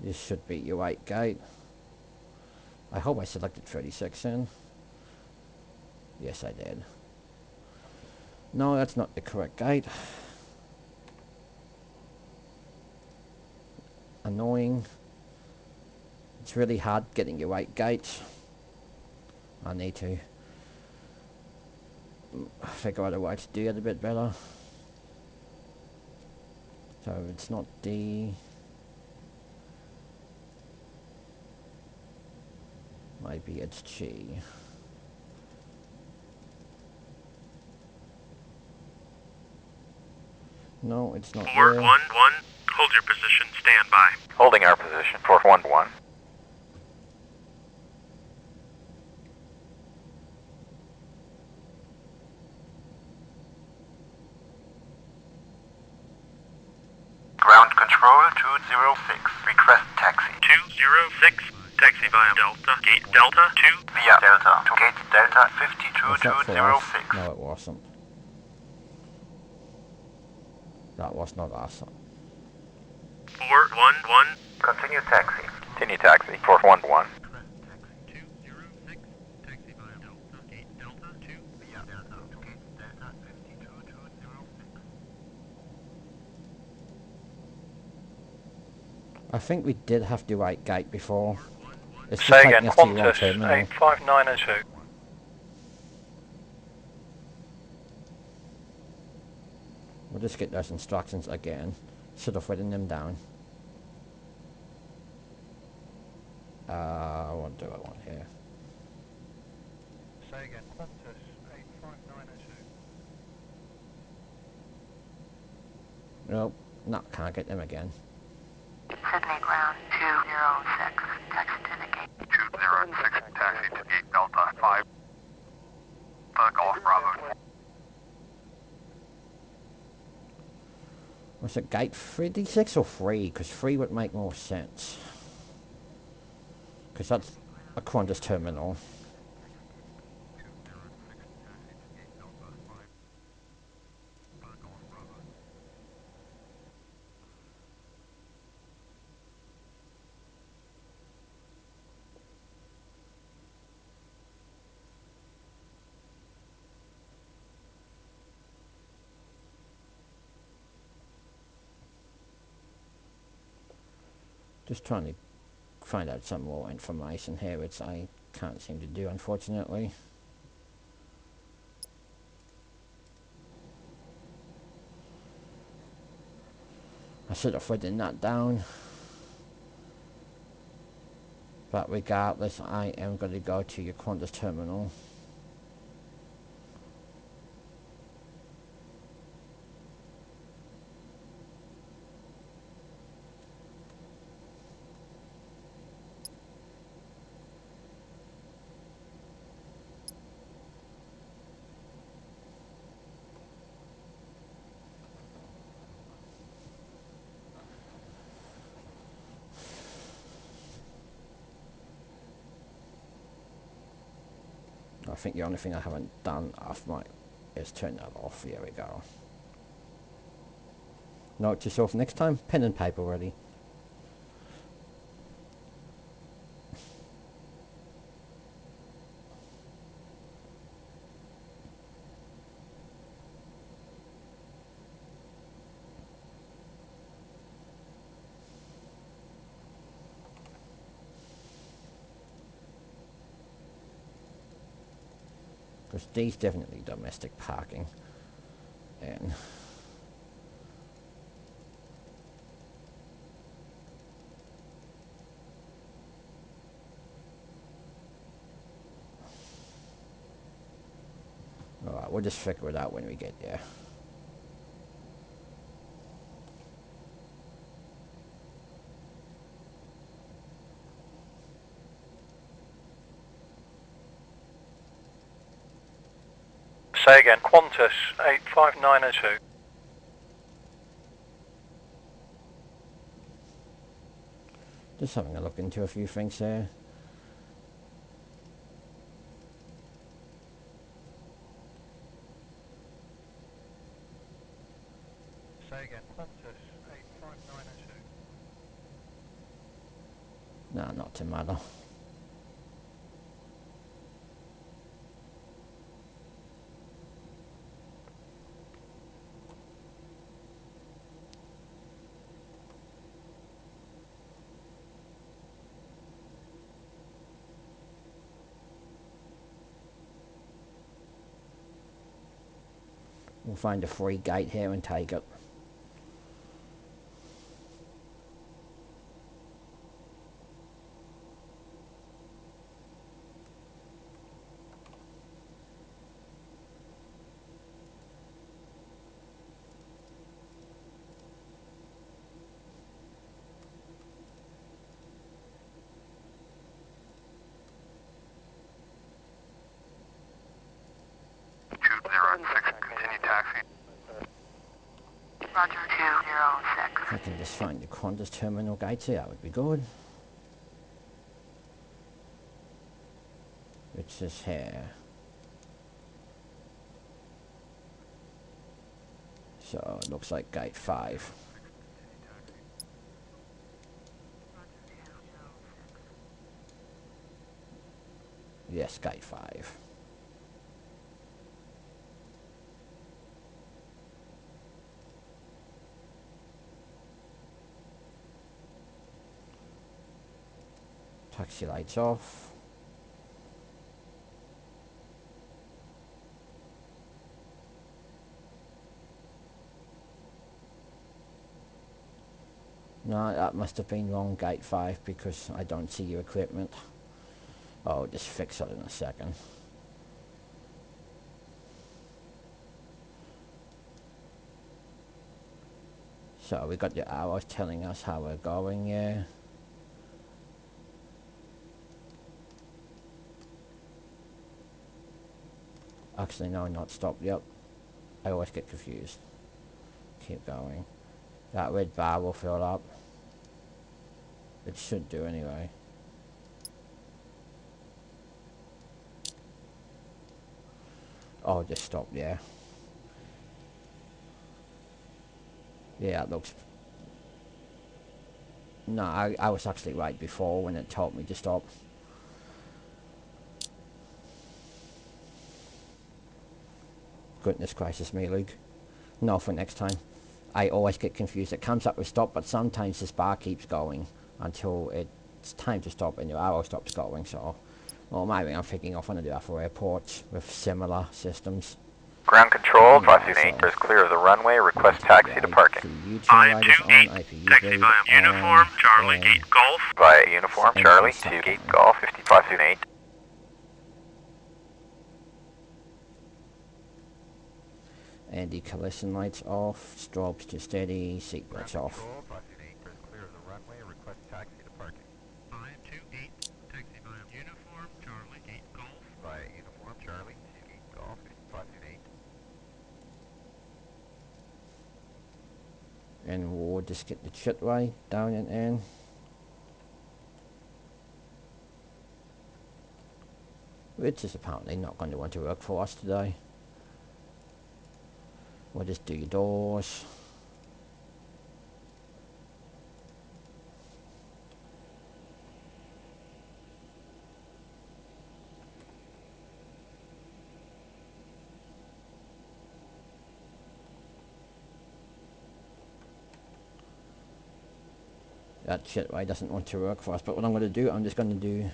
This should be your 8 gate. I hope I selected 36 in. Yes, I did. No, that's not the correct gate. Annoying. It's really hard getting your 8 gates. I need to figure out a way to do it a bit better. So it's not D. Maybe it's G. No, it's not 411, there. hold your position, stand by. Holding our position. 411. Ground control 206. Request taxi. 206, taxi via Delta, gate Delta 2. Via Delta to gate Delta Was that for us? 52206. No, it wasn't. That was not us. 411, Continue taxi. Continue taxi. 411. Request taxi. 206, taxi via Delta, gate Delta 2. Via Delta to gate Delta 52206. I think we did have the right gate before. It's just Say taking again, us to the wrong Qantas terminal. 85902. We'll just get those instructions again. Should have written them down. What do I want here? Say again, Qantas 85902. Nope, no, can't get them again. Sydney ground 206, taxi to the gate. 206, taxi to gate Delta 5. Golf Bravo. Was it gate 3D6 or 3? Because 3 would make more sense. Because that's a Qantas terminal. Just trying to find out some more information here, which I can't seem to do, unfortunately. I should have written that down. But regardless, I am going to go to your Qantas terminal. I think the only thing I haven't done off my is turn that off. Here we go. Note to yourself next time, pen and paper ready. Because these definitely domestic parking. And alright, we'll just figure it out when we get there. Say again, Qantas 85902. Just having a look into a few things there. Say again, Qantas 85902. No, not to matter. We'll find a free gate here and take it. Roger 206. If I can just find the Qantas terminal gates here, that would be good. Which is here. So it looks like gate 5. Yes, gate 5. Taxi lights off. No, that must have been wrong, gate 5, because I don't see your equipment. Oh, just fix it in a second. So we got your arrows telling us how we're going, yeah. Actually, no, not stop, yep. I always get confused. Keep going. That red bar will fill up. It should do anyway. Oh, just stop, yeah. Yeah, it looks... No, I was actually right before when it told me to stop. Goodness gracious me, Luke. No, for next time. I always get confused. It comes up with stop, but sometimes this bar keeps going until it's time to stop and your arrow stops going, so... Well, maybe I'm thinking off on to do that for airports with similar systems. Ground control, 528 is clear of the runway. Request taxi to parking. 528, taxi via Uniform, Charlie, Gate Golf. Via Uniform, Charlie, to Gate Golf, 5528. Anti-collision lights off, strobes to steady, seatbelts off. 528 is clear of the runway. Request taxi to parking. 528, taxi via Uniform, Charlie, Gate Golf. Via Uniform, Charlie, to Gate Golf, 528. And we'll just get the chitway down and in. Which is apparently not going to want to work for us today. We'll just do your doors. That shitway doesn't want to work for us, but what I'm going to do, I'm just going to do...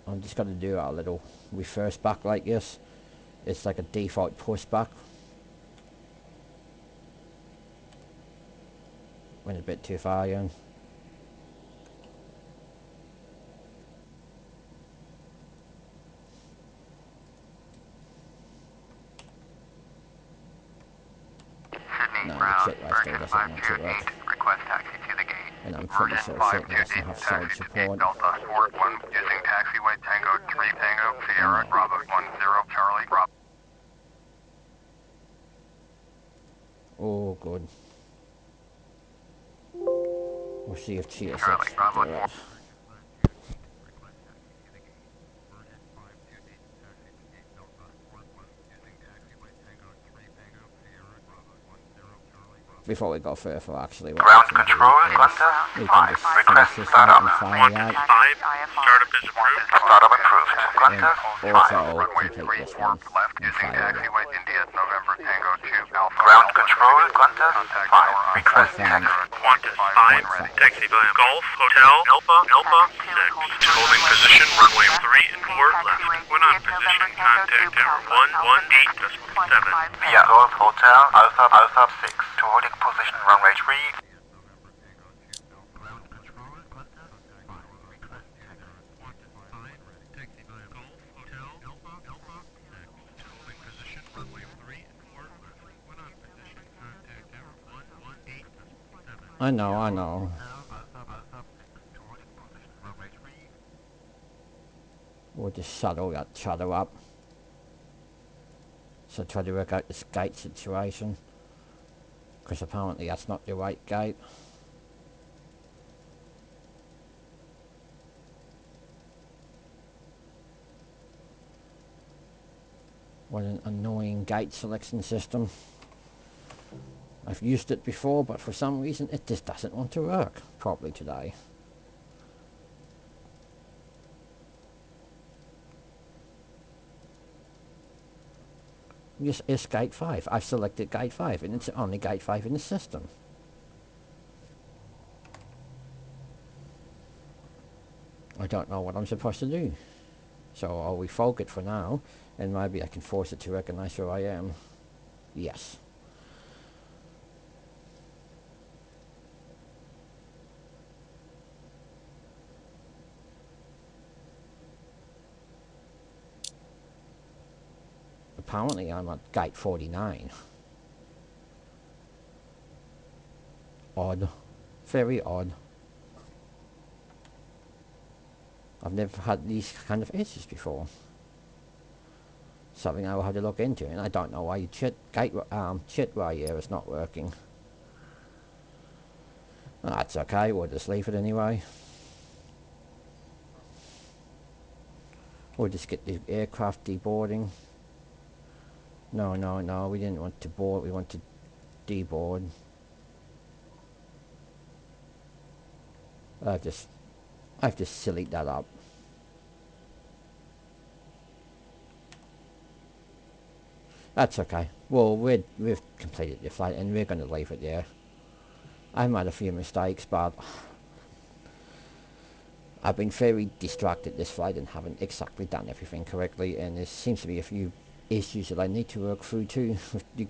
I'm just going to do a little reverse back like this. It's like a default push back. Went a bit too far again. Sydney, No, Brown, the shitway still Virgin doesn't want to work. 528, request taxi to the gate. And I'm pretty Virgin sure it doesn't 528, have side taxi to gate support. Delta, Sport 1, using taxiway Tango 3 Tango, Sierra, Bravo 10, Charlie, Bravo. Oh, good. We'll see if TSX Charlie, Bravo do it. 528, 4. request taxi to the gate. Virgin 528, taxi to Gate Delta, Sport 1, using taxiway Tango 3 Tango, Sierra, Bravo 10, Charlie, Bravo. Before we go further, actually, what Ground we can do control, is Atlanta, we can 5. just finish Request this start out up. and fire it out. 5, startup is approved. Startup approved. And Atlanta, also Runway complete this 34 one left, and using fire it out. taxiway India, November Tango 2, Alpha. Ground Alpha, control, Atlanta, contact 5. tower on Request Confirm. taxi. Qantas 5, taxi via Golf, Hotel, Alpha, Alpha, 6. Holding position, runway 3 and 4 left. When on position, contact tower 118.7. Via Golf Hotel, Alpha, Alpha 6. To holding position, runway 3. Ground control, Atlanta, 5. Request taxi. Qantas 5, taxi via Golf, Hotel, Alpha, Alpha 6. To holding position, runway 3 and 4 left. When on position, contact tower 118.7. I know. Alpha, Alpha 6. We'll just shuttle that shuttle up. So try to work out this gate situation, because apparently that's not the right gate. What an annoying gate selection system. I've used it before, but for some reason it just doesn't want to work properly today. Yes, it's gate 5. I've selected gate 5 and it's the only gate 5 in the system. I don't know what I'm supposed to do. So I'll refolk it for now, and maybe I can force it to recognize who I am. Yes. Apparently I'm at gate 49. Odd. Very odd. I've never had these kind of issues before. Something I will have to look into, and I don't know why chit right here is not working. That's okay, we'll just leave it anyway. We'll just get the aircraft deboarding. No, we didn't want to board, we want to deboard. I've just sillied that up. That's okay. Well, we've completed the flight and we're going to leave it there. I made a few mistakes, but I've been very distracted this flight and haven't exactly done everything correctly, and there seems to be a few issues that I need to work through too with the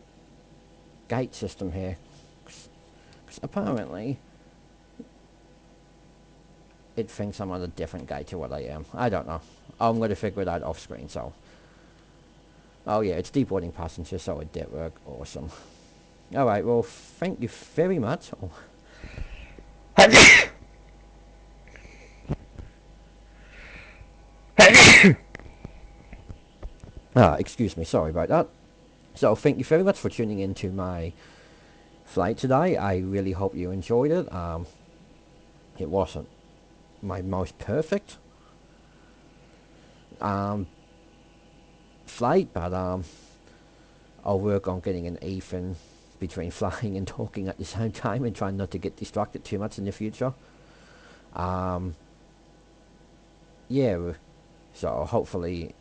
gate system here. Because apparently it thinks I'm on a different gate to what I am. I don't know. I'm going to figure it out off screen, so. Oh yeah, it's deboarding passengers, so it did work. Awesome. Alright, well, thank you very much. Oh. Excuse me, sorry about that. So thank you very much for tuning in to my flight today. I really hope you enjoyed it. It wasn't my most perfect flight, but I'll work on getting an even between flying and talking at the same time, and trying not to get distracted too much in the future. Yeah, so hopefully